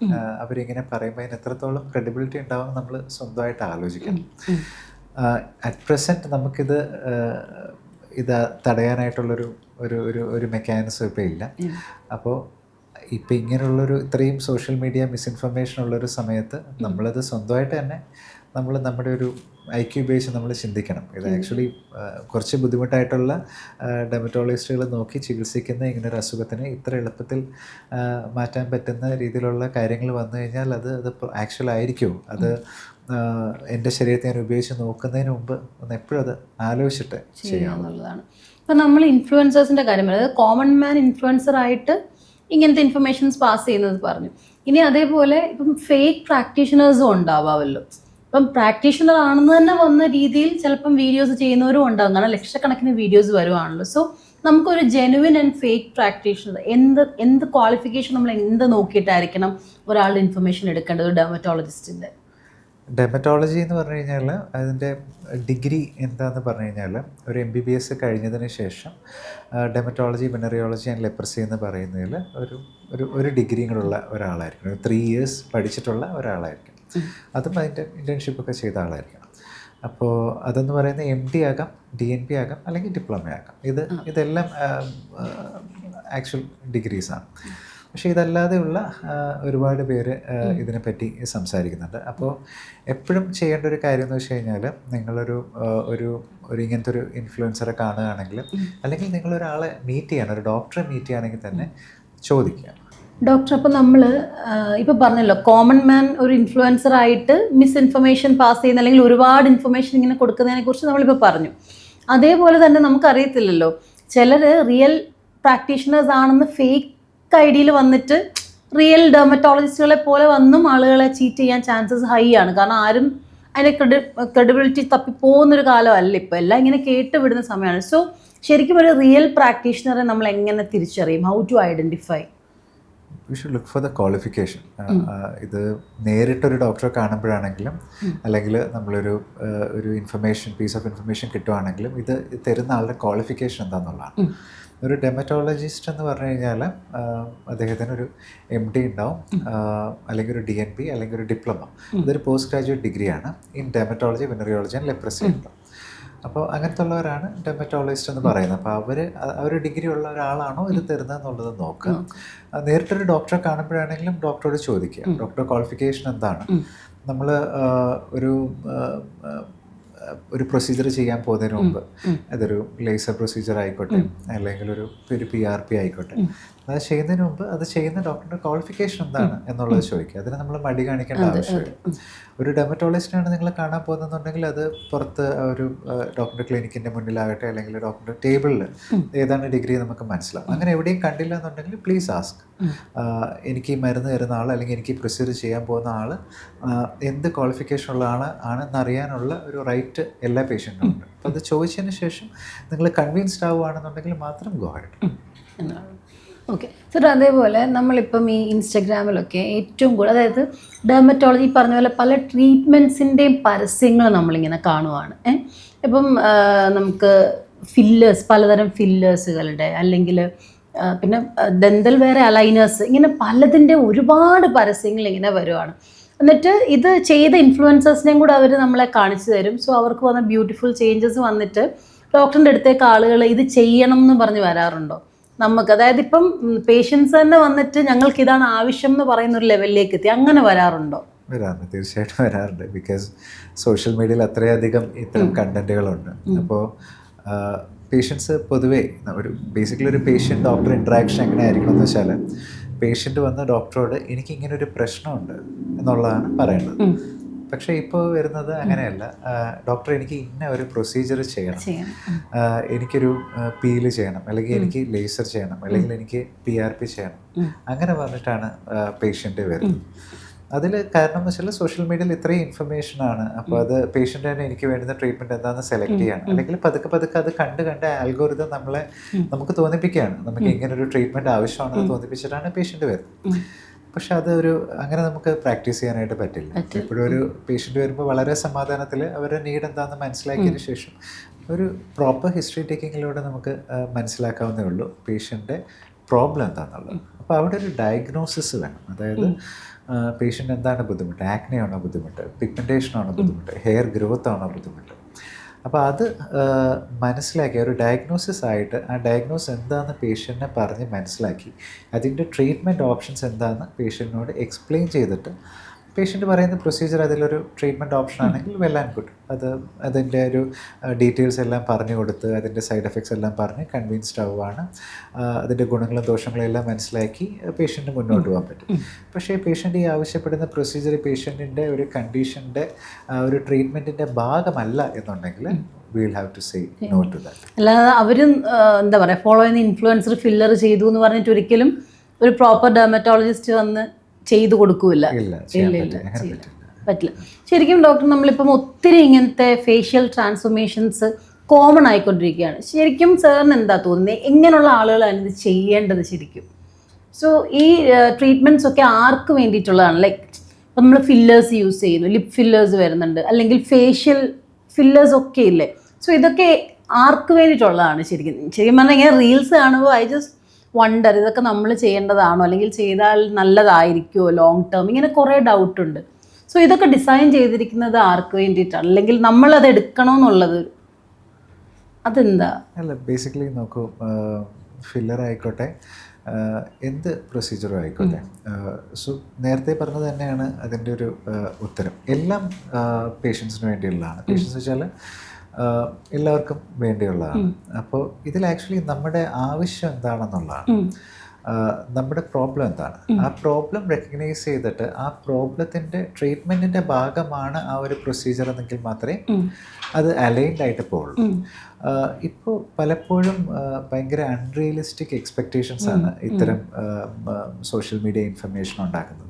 അവരിങ്ങനെ പറയുമ്പോൾ അതിന് എത്രത്തോളം ക്രെഡിബിലിറ്റി ഉണ്ടാവും നമ്മൾ സ്വന്തമായിട്ട് ആലോചിക്കണം. അറ്റ് പ്രസൻറ്റ് നമുക്കിത് തടയാനായിട്ടുള്ളൊരു ഒരു മെക്കാനിസം ഇപ്പോൾ ഇല്ല. അപ്പോൾ ഇപ്പം ഇങ്ങനെയുള്ളൊരു ഇത്രയും സോഷ്യൽ മീഡിയ മിസ്ഇൻഫർമേഷൻ ഉള്ളൊരു സമയത്ത് നമ്മളത് സ്വന്തമായിട്ട് തന്നെ നമ്മുടെ ഒരു ഐക്യു ഉപയോഗിച്ച് നമ്മൾ ചിന്തിക്കണം. ഇത് ആക്ച്വലി കുറച്ച് ബുദ്ധിമുട്ടായിട്ടുള്ള ഡെർമറ്റോളജിസ്റ്റുകൾ നോക്കി ചികിത്സിക്കുന്ന ഇങ്ങനൊരു അസുഖത്തിന് ഇത്ര എളുപ്പത്തിൽ മാറ്റാൻ പറ്റുന്ന രീതിയിലുള്ള കാര്യങ്ങൾ വന്നു കഴിഞ്ഞാൽ അത് ആക്ച്വൽ ആയിരിക്കുമോ, അത് എൻ്റെ ശരീരത്തെ ഞാൻ ഉപയോഗിച്ച് നോക്കുന്നതിന് മുമ്പ് ഒന്ന് എപ്പോഴും അത് ആലോചിച്ചിട്ട് ചെയ്യാമെന്നുള്ളതാണ്. ഇപ്പം നമ്മൾ ഇൻഫ്ലുവൻസേഴ്സിൻ്റെ കാര്യം പറയുന്നത് കോമൺ മാൻ ഇൻഫ്ലുവൻസർ ആയിട്ട് ഇങ്ങനത്തെ ഇൻഫർമേഷൻസ് പാസ് ചെയ്യുന്നത് പറഞ്ഞു. ഇനി അതേപോലെ ഇപ്പം ഫേക്ക് പ്രാക്ടീഷണേഴ്സും ഉണ്ടാവാമല്ലോ. ഇപ്പം പ്രാക്ടീഷണർ ആണെന്ന് തന്നെ വന്ന രീതിയിൽ ചിലപ്പം വീഡിയോസ് ചെയ്യുന്നവരും ഉണ്ടാകും, കാരണം ലക്ഷക്കണക്കിന് വീഡിയോസ് വരുവാണല്ലോ. സോ നമുക്കൊരു ജെനുവിൻ ആൻഡ് ഫേക്ക് പ്രാക്ടീഷണർ എന്ത് ക്വാളിഫിക്കേഷൻ നമ്മൾ എന്ത് നോക്കിയിട്ടായിരിക്കണം ഒരാളുടെ ഇൻഫർമേഷൻ എടുക്കേണ്ടത് ഒരു ഡെർമറ്റോളജിസ്റ്റിൻ്റെ? ഡെർമറ്റോളജി എന്ന് പറഞ്ഞു കഴിഞ്ഞാൽ അതിൻ്റെ ഡിഗ്രി എന്താണെന്ന് പറഞ്ഞു കഴിഞ്ഞാൽ ഒരു MBBS കഴിഞ്ഞതിന് ശേഷം ഡെർമറ്റോളജി, വെനറിയോളജി ആൻഡ് ലെപ്രസി എന്ന് പറയുന്നതിൽ ഒരു ഡിഗ്രിയും കൂടെ ഉള്ള ഒരാളായിരിക്കണം. 3 years പഠിച്ചിട്ടുള്ള ഒരാളായിരിക്കണം. അതും അതിൻ്റെ ഇൻറ്റേൺഷിപ്പൊക്കെ ചെയ്ത ആളായിരിക്കണം. അപ്പോൾ അതെന്ന് പറയുന്നത് MD ആകാം, DNP ആകാം, അല്ലെങ്കിൽ ഡിപ്ലോമ ആകാം. ഇതെല്ലാം ആക്ച്വൽ ഡിഗ്രീസാണ്. പക്ഷേ ഇതല്ലാതെയുള്ള ഒരുപാട് പേര് ഇതിനെപ്പറ്റി സംസാരിക്കുന്നുണ്ട്. അപ്പോൾ എപ്പോഴും ചെയ്യേണ്ട ഒരു കാര്യം എന്ന് വെച്ച് കഴിഞ്ഞാൽ നിങ്ങളൊരു ഒരു ഒരു ഇങ്ങനത്തെ ഒരു ഇൻഫ്ലുവൻസറെ കാണുകയാണെങ്കിൽ അല്ലെങ്കിൽ നിങ്ങളൊരാളെ മീറ്റ് ചെയ്യണം, ഒരു ഡോക്ടറെ മീറ്റ് ചെയ്യുകയാണെങ്കിൽ തന്നെ ചോദിക്കുക. ഡോക്ടർ, അപ്പോൾ നമ്മൾ ഇപ്പോൾ പറഞ്ഞല്ലോ കോമൺ മാൻ ഒരു ഇൻഫ്ലുവൻസർ ആയിട്ട് മിസ്ഇൻഫർമേഷൻ പാസ് ചെയ്യുന്ന അല്ലെങ്കിൽ ഒരുപാട് ഇൻഫർമേഷൻ ഇങ്ങനെ കൊടുക്കുന്നതിനെ കുറിച്ച് നമ്മളിപ്പോൾ പറഞ്ഞു. അതേപോലെ തന്നെ നമുക്കറിയത്തില്ലല്ലോ, ചിലർ റിയൽ പ്രാക്ടീഷണേഴ്സ് ആണെന്ന് ഫേക്ക് ഐഡിയയിൽ വന്നിട്ട് റിയൽ ഡെർമറ്റോളജിസ്റ്റുകളെ പോലെ വന്നും ആളുകളെ ചീറ്റ് ചെയ്യാൻ ചാൻസസ് ഹൈ ആണ്. കാരണം ആരും അതിൻ്റെ ക്രെഡിബിലിറ്റി തപ്പിപ്പോകുന്നൊരു കാലമല്ല ഇപ്പോൾ, എല്ലാം ഇങ്ങനെ കേട്ട് വിടുന്ന സമയമാണ്. സോ ശരിക്കും ഒരു റിയൽ പ്രാക്ടീഷണറെ നമ്മൾ എങ്ങനെ തിരിച്ചറിയും? How to identify? You should look for the qualification. ഇത് നേരിട്ടൊരു ഡോക്ടറെ കാണുമ്പോഴാണെങ്കിലും അല്ലെങ്കിൽ നമ്മളൊരു പീസ് ഓഫ് ഇൻഫർമേഷൻ കിട്ടുവാണെങ്കിലും ഇത് തരുന്ന ആളുടെ ക്വാളിഫിക്കേഷൻ എന്താണെന്നുള്ളതാണ്. ഒരു ഡെർമറ്റോളജിസ്റ്റ് എന്ന് പറഞ്ഞു കഴിഞ്ഞാൽ അദ്ദേഹത്തിന് ഒരു MD ഉണ്ടാവും, അല്ലെങ്കിൽ ഒരു DNP അല്ലെങ്കിൽ ഒരു ഡിപ്ലോമ. ഇതൊരു പോസ്റ്റ് ഗ്രാജുവേറ്റ് ഡിഗ്രിയാണ് ഇൻ ഡെർമറ്റോളജി, വെനറിയോളജി ആൻഡ് ലെപ്രസി ഉണ്ടാവും. അപ്പോൾ അങ്ങനത്തെ ഉള്ളവരാണ് ഡെർമറ്റോളജിസ്റ്റ് എന്ന് പറയുന്നത്. അപ്പോൾ അവർ ഡിഗ്രി ഉള്ള ഒരാളാണോ ഇത് തരുന്നത് എന്നുള്ളത് നോക്കുക. നേരിട്ടൊരു ഡോക്ടറെ കാണുമ്പോഴാണെങ്കിലും ഡോക്ടറോട് ചോദിക്കുക, ഡോക്ടറുടെ ക്വാളിഫിക്കേഷൻ എന്താണ്. നമ്മൾ ഒരു പ്രൊസീജിയർ ചെയ്യാൻ പോകുന്നതിന് മുമ്പ്, അതൊരു ലേസർ പ്രൊസീജിയർ ആയിക്കോട്ടെ അല്ലെങ്കിൽ ഒരു PRP ആയിക്കോട്ടെ, അത് ചെയ്യുന്നതിന് മുമ്പ് അത് ചെയ്യുന്ന ഡോക്ടറുടെ ക്വാളിഫിക്കേഷൻ എന്താണ് എന്നുള്ളത് ചോദിക്കുക. അതിന് നമ്മൾ മടി കാണിക്കേണ്ട ആവശ്യമില്ല. ഒരു ഡെർമറ്റോളജിസ്റ്റിനാണ് നിങ്ങൾ കാണാൻ പോകുന്നതെന്നുണ്ടെങ്കിൽ അത് പുറത്ത് ഒരു ഡോക്ടറുടെ ക്ലിനിക്കിൻ്റെ മുന്നിലാകട്ടെ അല്ലെങ്കിൽ ഡോക്ടറുടെ ടേബിളിൽ ഏതാണ് ഡിഗ്രി നമുക്ക് മനസ്സിലാവും. അങ്ങനെ എവിടെയും കണ്ടില്ല എന്നുണ്ടെങ്കിൽ പ്ലീസ് ആസ്ക്. എനിക്ക് ഈ മരുന്ന് തരുന്ന ആൾ അല്ലെങ്കിൽ എനിക്ക് പ്രൊസീജിയർ ചെയ്യാൻ പോകുന്ന ആൾ എന്ത് ക്വാളിഫിക്കേഷൻ ഉള്ള ആണെന്നറിയാനുള്ള ഒരു റൈറ്റ് എല്ലാ പേഷ്യൻറ്റിനും ഉണ്ട്. അപ്പോൾ അത് ചോദിച്ചതിന് ശേഷം നിങ്ങൾ കൺവിൻസ്ഡ് ആവുകയാണെന്നുണ്ടെങ്കിൽ മാത്രം ഗോ ഹെഡ്. ഓക്കെ സർ, അതേപോലെ നമ്മളിപ്പം ഈ ഇൻസ്റ്റഗ്രാമിലൊക്കെ ഏറ്റവും കൂടുതൽ, അതായത് ഡെർമറ്റോളജി പറഞ്ഞ പോലെ പല ട്രീറ്റ്മെൻറ്റ്സിൻ്റെയും പരസ്യങ്ങൾ നമ്മളിങ്ങനെ കാണുവാണ്. ഇപ്പം നമുക്ക് ഫില്ലേഴ്സ്, പലതരം ഫില്ലേഴ്സുകളുടെ, അല്ലെങ്കിൽ പിന്നെ ഡെന്തൽ വേറെ അലൈനേഴ്സ്, ഇങ്ങനെ പലതിൻ്റെ ഒരുപാട് പരസ്യങ്ങൾ ഇങ്ങനെ വരുവാണ്. എന്നിട്ട് ഇത് ചെയ്ത ഇൻഫ്ലുവൻസേഴ്സിനെയും കൂടെ അവർ നമ്മളെ കാണിച്ചു തരും. സോ അവർക്ക് വന്ന ബ്യൂട്ടിഫുൾ ചേഞ്ചസ് വന്നിട്ട് ഡോക്ടറിൻ്റെ അടുത്തേക്ക് ആളുകൾ ഇത് ചെയ്യണം എന്ന് പറഞ്ഞ് വരാറുണ്ടോ? നമുക്ക്, അതായത് ഇപ്പം പേഷ്യൻസ് തന്നെ വന്നിട്ട് ഞങ്ങൾക്ക് ഇതാണ് ആവശ്യം എന്ന് പറയുന്ന ഒരു ലെവലിലേക്ക് എത്തി, അങ്ങനെ വരാറുണ്ടോ? വരാറുണ്ട്, തീർച്ചയായിട്ടും വരാറുണ്ട്. ബിക്കോസ് സോഷ്യൽ മീഡിയയിൽ അത്രയധികം ഇത്തരം കണ്ടന്റുകളുണ്ട്. അപ്പോൾ പേഷ്യൻസ് പൊതുവേ ബേസിക്കലി ഒരു പേഷ്യൻ്റ് ഡോക്ടർ ഇൻട്രാക്ഷൻ എങ്ങനെ ആയിരിക്കണം എന്ന് വെച്ചാൽ, പേഷ്യൻ്റ് വന്ന് ഡോക്ടറോട് എനിക്ക് ഇങ്ങനെ ഒരു പ്രശ്നമുണ്ട് എന്നുള്ളതാണ് പറയേണ്ടത്. പക്ഷേ ഇപ്പോൾ വരുന്നത് അങ്ങനെയല്ല. ഡോക്ടർ എനിക്ക് ഇന്ന ഒരു പ്രൊസീജിയർ ചെയ്യണം, എനിക്കൊരു പീല് ചെയ്യണം, അല്ലെങ്കിൽ എനിക്ക് ലേസർ ചെയ്യണം, അല്ലെങ്കിൽ എനിക്ക് PRP ചെയ്യണം, അങ്ങനെ പറഞ്ഞിട്ടാണ് പേഷ്യൻ്റ് വരുന്നത്. അതിൽ കാരണം എന്ന് വെച്ചാൽ സോഷ്യൽ മീഡിയയിൽ ഇത്രയും ഇൻഫർമേഷനാണ്. അപ്പോൾ അത് പേഷ്യൻ്റ് തന്നെ എനിക്ക് വേണ്ടുന്ന ട്രീറ്റ്മെൻറ്റ് എന്താണെന്ന് സെലക്ട് ചെയ്യാണ്, അല്ലെങ്കിൽ പതുക്കെ അത് കണ്ട് ആൽഗോരിതം നമുക്ക് തോന്നിപ്പിക്കുകയാണ് നമുക്ക് ഇങ്ങനൊരു ട്രീറ്റ്മെൻറ്റ് ആവശ്യമാണെന്ന് തോന്നിപ്പിച്ചിട്ടാണ് പേഷ്യൻ്റ് വരുന്നത്. പക്ഷെ അങ്ങനെ നമുക്ക് പ്രാക്ടീസ് ചെയ്യാനായിട്ട് പറ്റില്ല. എപ്പോഴും ഒരു പേഷ്യൻ്റ് വരുമ്പോൾ വളരെ സമാധാനത്തിൽ അവരുടെ നീഡ് എന്താണെന്ന് മനസ്സിലാക്കിയതിന് ശേഷം ഒരു പ്രോപ്പർ ഹിസ്റ്ററി ടേക്കിങ്ങിലൂടെ നമുക്ക് മനസ്സിലാക്കാവുന്നേ ഉള്ളൂ പേഷ്യൻ്റെ പ്രോബ്ലം എന്താണെന്നുള്ളത്. അപ്പോൾ അവിടെ ഒരു ഡയഗ്നോസിസ് വേണം. അതായത് പേഷ്യൻ്റ് എന്താണ് ബുദ്ധിമുട്ട്, ആക്നെയാണോ ബുദ്ധിമുട്ട്, പിഗ്മെൻറ്റേഷനാണോ ബുദ്ധിമുട്ട്, ഹെയർ ഗ്രോത്ത് ആണോ ബുദ്ധിമുട്ട്. അപ്പോൾ അത് മനസ്സിലാക്കി ഒരു ഡയഗ്നോസിസ് ആയിട്ട് ആ ഡയഗ്നോസ് എന്താണെന്ന് പേഷ്യൻറ്റിനെ പറഞ്ഞ് മനസ്സിലാക്കി അതിൻ്റെ ട്രീറ്റ്മെൻറ്റ് ഓപ്ഷൻസ് എന്താണെന്ന് പേഷ്യൻറ്റിനോട് എക്സ്പ്ലെയിൻ ചെയ്തിട്ട് പേഷ്യൻ്റ് പറയുന്ന പ്രൊസീജിയർ അതിലൊരു ട്രീറ്റ്മെൻറ്റ് ഓപ്ഷൻ ആണെങ്കിൽ വെൽ ആൻഡ് ഗുഡ്. അതിൻ്റെ ഒരു ഡീറ്റെയിൽസ് എല്ലാം പറഞ്ഞു കൊടുത്ത് അതിൻ്റെ സൈഡ് എഫക്ട്സ് എല്ലാം പറഞ്ഞ് കൺവിൻസ്ഡ് ആവുകയാണ്, അതിൻ്റെ ഗുണങ്ങളും ദോഷങ്ങളും എല്ലാം മനസ്സിലാക്കി പേഷ്യൻറ്റ് മുന്നോട്ട് പോകാൻ പറ്റും. പക്ഷേ പേഷ്യൻ്റ് ഈ ആവശ്യപ്പെടുന്ന പ്രൊസീജിയർ പേഷ്യൻറ്റിൻ്റെ ഒരു കണ്ടീഷൻ്റെ ഒരു ട്രീറ്റ്മെൻറ്റിൻ്റെ ഭാഗമല്ല എന്നുണ്ടെങ്കിൽ we'll have to say no to that. അല്ലാതെ അവരും എന്താ പറയുക ഫോളോ ചെയ്യുന്ന ഇൻഫ്ലുവൻസർ ഫില്ലർ ചെയ്തു എന്ന് പറഞ്ഞിട്ട് ഒരിക്കലും ഒരു പ്രോപ്പർ ഡെർമറ്റോളജിസ്റ്റ് വന്ന് ചെയ്തു കൊടുക്കൂല. പറ്റില്ല. ശരിക്കും ഡോക്ടർ, നമ്മളിപ്പം ഒത്തിരി ഇങ്ങനത്തെ ഫേഷ്യൽ ട്രാൻസ്ഫോർമേഷൻസ് കോമൺ ആയിക്കൊണ്ടിരിക്കുകയാണ്. ശരിക്കും സാറിന് എന്താ തോന്നുന്നത്, എങ്ങനെയുള്ള ആളുകളാണ് ഇത് ചെയ്യേണ്ടത് ശരിക്കും? സോ ഈ ട്രീറ്റ്മെൻറ്റ്സ് ഒക്കെ ആർക്ക് വേണ്ടിയിട്ടുള്ളതാണ്? ലൈക്ക് ഇപ്പം നമ്മൾ ഫില്ലേഴ്സ് യൂസ് ചെയ്യുന്നു, ലിപ് ഫില്ലേഴ്സ് വരുന്നുണ്ട്, അല്ലെങ്കിൽ ഫേഷ്യൽ ഫില്ലേഴ്സ് ഒക്കെ ഇല്ലേ? സോ ഇതൊക്കെ ആർക്ക് വേണ്ടിയിട്ടുള്ളതാണ് ശരിക്കും പറഞ്ഞാൽ? ഇങ്ങനെ റീൽസ് കാണുമ്പോൾ ഐ ജസ്റ്റ് വണ്ടർ, ഇതൊക്കെ നമ്മൾ ചെയ്യേണ്ടതാണോ, അല്ലെങ്കിൽ ചെയ്താൽ നല്ലതായിരിക്കുമോ ലോങ് ടേം, ഇങ്ങനെ കുറേ ഡൗട്ടുണ്ട്. സോ ഇതൊക്കെ ഡിസൈൻ ചെയ്തിരിക്കുന്നത് ആർക്ക് വേണ്ടിയിട്ടാണ്, അല്ലെങ്കിൽ നമ്മളത് എടുക്കണമെന്നുള്ളത് അതെന്താ? അല്ല, ബേസിക്കലി നോക്കൂ, ഫില്ലർ ആയിക്കോട്ടെ, എന്ത് പ്രൊസീജിയറും ആയിക്കോട്ടെ. സോ നേരത്തെ പറഞ്ഞത് തന്നെയാണ് അതിൻ്റെ ഒരു ഉത്തരം. എല്ലാം പേഷ്യൻസിന് വേണ്ടിയുള്ളതാണ്. പേഷ്യൻസ് വെച്ചാൽ എല്ലാവർക്കും വേണ്ടിയുള്ളതാണ്. അപ്പോൾ ഇതിൽ ആക്ച്വലി നമ്മുടെ ആവശ്യം എന്താണെന്നുള്ളതാണ്, നമ്മുടെ പ്രോബ്ലം എന്താണ്, ആ പ്രോബ്ലം റെക്കഗ്നൈസ് ചെയ്തിട്ട് ആ പ്രോബ്ലത്തിൻ്റെ ട്രീറ്റ്മെൻറ്റിൻ്റെ ഭാഗമാണ് ആ ഒരു പ്രൊസീജിയർ എന്നെങ്കിൽ മാത്രമേ അത് അലൈൻഡ് ആയിട്ട് പോകുള്ളൂ. ഇപ്പോൾ പലപ്പോഴും ഭയങ്കര അൺറിയലിസ്റ്റിക് എക്സ്പെക്റ്റേഷൻസ് ആണ് ഇത്തരം സോഷ്യൽ മീഡിയ ഇൻഫർമേഷൻ ഉണ്ടാക്കുന്നത്.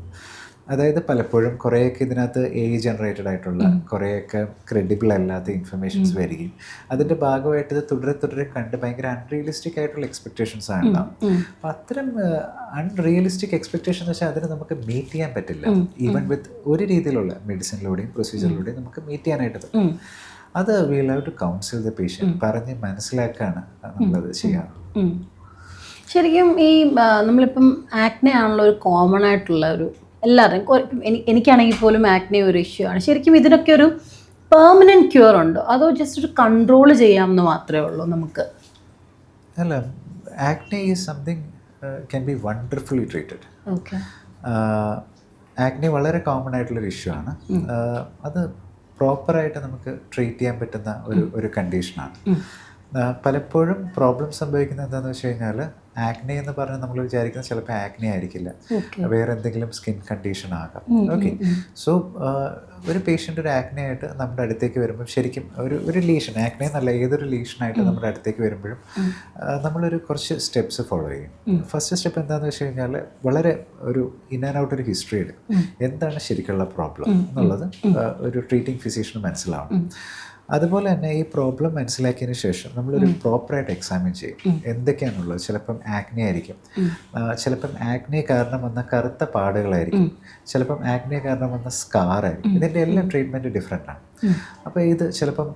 അതായത് പലപ്പോഴും കുറേയൊക്കെ ഇതിനകത്ത് AI ജനറേറ്റഡ് ആയിട്ടുള്ള കുറേയൊക്കെ ക്രെഡിബിൾ അല്ലാത്ത ഇൻഫർമേഷൻസ് വരികയും അതിൻ്റെ ഭാഗമായിട്ട് ഇത് തുടരെ കണ്ട് ഭയങ്കര അൺറിയലിസ്റ്റിക് ആയിട്ടുള്ള എക്സ്പെക്റ്റേഷൻസ് ആണ് ഉണ്ടാവും. അപ്പം അത്തരം അൺറിയലിസ്റ്റിക് എക്സ്പെക്റ്റേഷൻ എന്ന് വെച്ചാൽ അതിന് നമുക്ക് മീറ്റ് ചെയ്യാൻ പറ്റില്ല. ഈവൻ വിത്ത് ഒരു രീതിയിലുള്ള മെഡിസിനിലൂടെയും പ്രൊസീജിയറിലൂടെയും നമുക്ക് മീറ്റ് ചെയ്യാനായിട്ട് പറ്റും. അത് we have to counsel the patient, പറഞ്ഞ് മനസ്സിലാക്കാണ് നമ്മളത് ചെയ്യാറ്. ശരിക്കും ഈ നമ്മളിപ്പം ആക്നെ ആണല്ലോ ഒരു കോമൺ ആയിട്ടുള്ള ഒരു എല്ലാവരുടെയും, എനിക്കാണെങ്കിൽ പോലും ആക്നെ ഒരു ഇഷ്യൂ ആണ്. ശരിക്കും ഇതിനൊക്കെ ഒരു പെർമനൻറ്റ് ക്യൂർ ഉണ്ടോ, അതോ ജസ്റ്റ് ഒരു കൺട്രോൾ ചെയ്യാമെന്ന് മാത്രമേ ഉള്ളൂ നമുക്ക്? അല്ല, acne is something can be wonderfully treated. Okay, acne വളരെ കോമൺ ആയിട്ടുള്ളൊരു ഇഷ്യൂ ആണ്. അത് പ്രോപ്പറായിട്ട് നമുക്ക് ട്രീറ്റ് ചെയ്യാൻ പറ്റുന്ന ഒരു കണ്ടീഷനാണ്. പലപ്പോഴും പ്രോബ്ലം സംഭവിക്കുന്നത് എന്താണെന്ന് വെച്ച് കഴിഞ്ഞാൽ, ആക്നെ എന്ന് പറഞ്ഞാൽ നമ്മൾ വിചാരിക്കുന്നത് ചിലപ്പോൾ ആക്നെ ആയിരിക്കില്ല, വേറെ എന്തെങ്കിലും സ്കിൻ കണ്ടീഷൻ ആകാം. ഓക്കെ, സോ ഒരു പേഷ്യൻ്റ് ഒരു ആക്നെ ആയിട്ട് നമ്മുടെ അടുത്തേക്ക് വരുമ്പോൾ ശരിക്കും ഒരു ലീഷൻ, ആക്നെ എന്നല്ല ഏതൊരു ലീഷനായിട്ട് നമ്മുടെ അടുത്തേക്ക് വരുമ്പോഴും നമ്മളൊരു കുറച്ച് സ്റ്റെപ്സ് ഫോളോ ചെയ്യും. ഫസ്റ്റ് സ്റ്റെപ്പ് എന്താണെന്ന് വെച്ച് കഴിഞ്ഞാൽ, വളരെ ഒരു ഇൻ ആൻഡ് ഔട്ട് ഒരു ഹിസ്റ്ററി എടുക്കും. എന്താണ് ശരിക്കുള്ള പ്രോബ്ലം എന്നുള്ളത് ഒരു ട്രീറ്റിംഗ് ഫിസിഷ്യന് മനസ്സിലാവണം. അതുപോലെ തന്നെ ഈ പ്രോബ്ലം മനസ്സിലാക്കിയതിന് ശേഷം നമ്മളൊരു പ്രോപ്പറായിട്ട് എക്സാമിൻ ചെയ്യും. എന്തൊക്കെയാണുള്ളത്? ചിലപ്പം ആക്നെ ആയിരിക്കും, ചിലപ്പം ആക്നെ കാരണം വന്ന കറുത്ത പാടുകളായിരിക്കും, ചിലപ്പം ആക്നെ കാരണം വന്ന സ്കാറായിരിക്കും. ഇതിൻ്റെ എല്ലാം ട്രീറ്റ്മെൻറ്റ് ഡിഫറെൻ്റ് ആണ്. അപ്പോൾ ഇത് ചിലപ്പം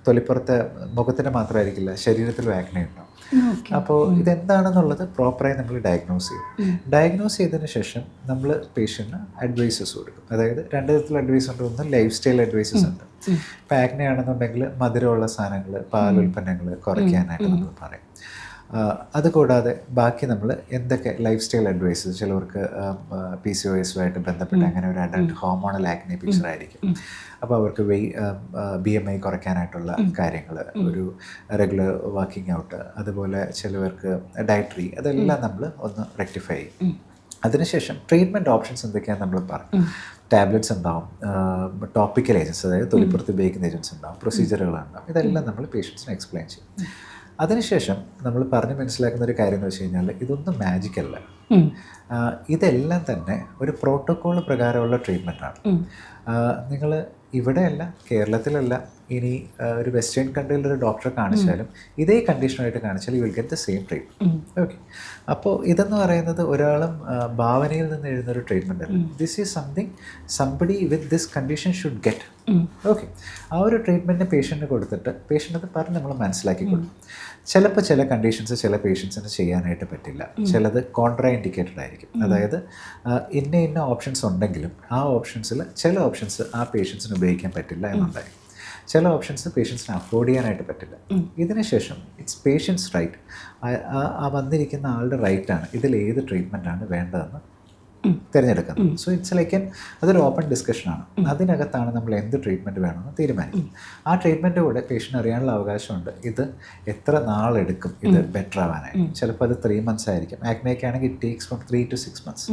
തൊലിപ്പുറത്തെ മുഖത്തിന് മാത്രമായിരിക്കില്ല, ശരീരത്തിലും ആക്നെ ഉണ്ടാവും. അപ്പോൾ ഇതെന്താണെന്നുള്ളത് പ്രോപ്പറായി നമ്മൾ ഡയഗ്നോസ് ചെയ്യും. ഡയഗ്നോസ് ചെയ്തതിന് ശേഷം നമ്മൾ പേഷ്യൻറ്റിന് അഡ്വൈസസ് കൊടുക്കും. അതായത് രണ്ട് തരത്തിലുള്ള അഡ്വൈസ് ഉണ്ട്. ഒന്ന് ലൈഫ് സ്റ്റൈൽ അഡ്വൈസസ് ഉണ്ട്. ഇപ്പോൾ ആക്നെ ആണെന്നുണ്ടെങ്കിൽ മധുരമുള്ള സാധനങ്ങൾ, പാലുൽപ്പന്നങ്ങൾ കുറയ്ക്കാനായിട്ട് നമ്മൾ പറയും. അതുകൂടാതെ ബാക്കി നമ്മൾ എന്തൊക്കെ ലൈഫ് സ്റ്റൈൽ അഡ്വൈസസ്, ചിലവർക്ക് PCOS-ആയിട്ട് ബന്ധപ്പെട്ട് അങ്ങനെ ഒരു അഡൽട്ട് ഹോർമോണൽ ആക്നെ പിക്ചർ ആയിരിക്കും. അപ്പോൾ അവർക്ക് BMI കുറയ്ക്കാനായിട്ടുള്ള കാര്യങ്ങൾ, ഒരു റെഗുലർ വർക്കിംഗ് ഔട്ട്, അതുപോലെ ചിലവർക്ക് ഡയറ്ററി, അതെല്ലാം നമ്മൾ ഒന്ന് റെക്ടിഫൈ ചെയ്യും. അതിനുശേഷം ട്രീറ്റ്മെൻറ്റ് ഓപ്ഷൻസ് എന്തൊക്കെയാണെന്ന് നമ്മൾ പറയും. ടാബ്ലറ്റ്സ് ഉണ്ടാവും, ടോപ്പിക്കൽ ഏജൻസ്, അതായത് തൊലിപ്പുറത്ത് ഉപയോഗിക്കുന്ന ഏജൻസ് ഉണ്ടാവും, പ്രൊസീജിയറുകളുണ്ടാവും. ഇതെല്ലാം നമ്മൾ പേഷ്യൻസിന് എക്സ്പ്ലെയിൻ ചെയ്യും. അതിനുശേഷം നമ്മൾ പറഞ്ഞ് മനസ്സിലാക്കുന്ന ഒരു കാര്യം എന്ന് വെച്ച് കഴിഞ്ഞാൽ, ഇതൊന്നും മാജിക് അല്ല. ഇതെല്ലാം തന്നെ ഒരു പ്രോട്ടോക്കോൾ പ്രകാരമുള്ള ട്രീറ്റ്മെൻറ്റാണ്. നിങ്ങൾ ഇവിടെയല്ല, കേരളത്തിലല്ല, ഇനി ഒരു വെസ്റ്റേൺ കൺട്രിയിലൊരു ഡോക്ടറെ കാണിച്ചാലും ഇതേ കണ്ടീഷനായിട്ട് കാണിച്ചാൽ you will get the same treatment. Okay, അപ്പോൾ ഇതെന്ന് പറയുന്നത് ഒരാളും ഭാവനയിൽ നിന്ന് എഴുതുന്നൊരു ട്രീറ്റ്മെൻറ്റ് അല്ല. This is something somebody with this condition should get. Okay, ആ ഒരു ട്രീറ്റ്മെൻറ്റ് പേഷ്യൻറ്റിന് കൊടുത്തിട്ട് പേഷ്യൻ്റ് അത് പറഞ്ഞ് നമ്മൾ മനസ്സിലാക്കി കൊടുക്കും. ചിലപ്പോൾ ചില കണ്ടീഷൻസ് ചില പേഷ്യൻസിന് ചെയ്യാനായിട്ട് പറ്റില്ല, ചിലത് കോൺട്രാ ഇൻഡിക്കേറ്റഡ് ആയിരിക്കും. അതായത് ഇന്ന ഓപ്ഷൻസ് ഉണ്ടെങ്കിലും ആ ഓപ്ഷൻസിൽ ചില ഓപ്ഷൻസ് ആ പേഷ്യൻസിന് ഉപയോഗിക്കാൻ പറ്റില്ല എന്നുണ്ടായിരിക്കും. ചില ഓപ്ഷൻസ് പേഷ്യൻസിന് അഫോർഡ് ചെയ്യാനായിട്ട് പറ്റില്ല. ഇതിനുശേഷം ഇറ്റ്സ് പേഷ്യൻസ് റൈറ്റ്, ആ വന്നിരിക്കുന്ന ആളുടെ റൈറ്റാണ് ഇതിൽ ഏത് ട്രീറ്റ്മെൻറ്റാണ് വേണ്ടതെന്ന് തിരഞ്ഞെടുക്കുന്നത്. സോ ഇറ്റ്സ് ലൈക്ക് അതൊരു ഓപ്പൺ ഡിസ്കഷനാണ്. അതിനകത്താണ് നമ്മൾ എന്ത് ട്രീറ്റ്മെൻറ്റ് വേണമെന്ന് തീരുമാനിക്കും. ആ ട്രീറ്റ്മെൻറ്റ് കൂടെ പേഷ്യൻ്റ് അറിയാനുള്ള അവകാശമുണ്ട്. ഇത് എത്ര നാളെടുക്കും ഇത് ബെറ്റർ ആവാനായി. ചിലപ്പോൾ അത് 3 months ആയിരിക്കും. ആക്നെയൊക്കെ ആണെങ്കിൽ it takes from 3 to 6 months.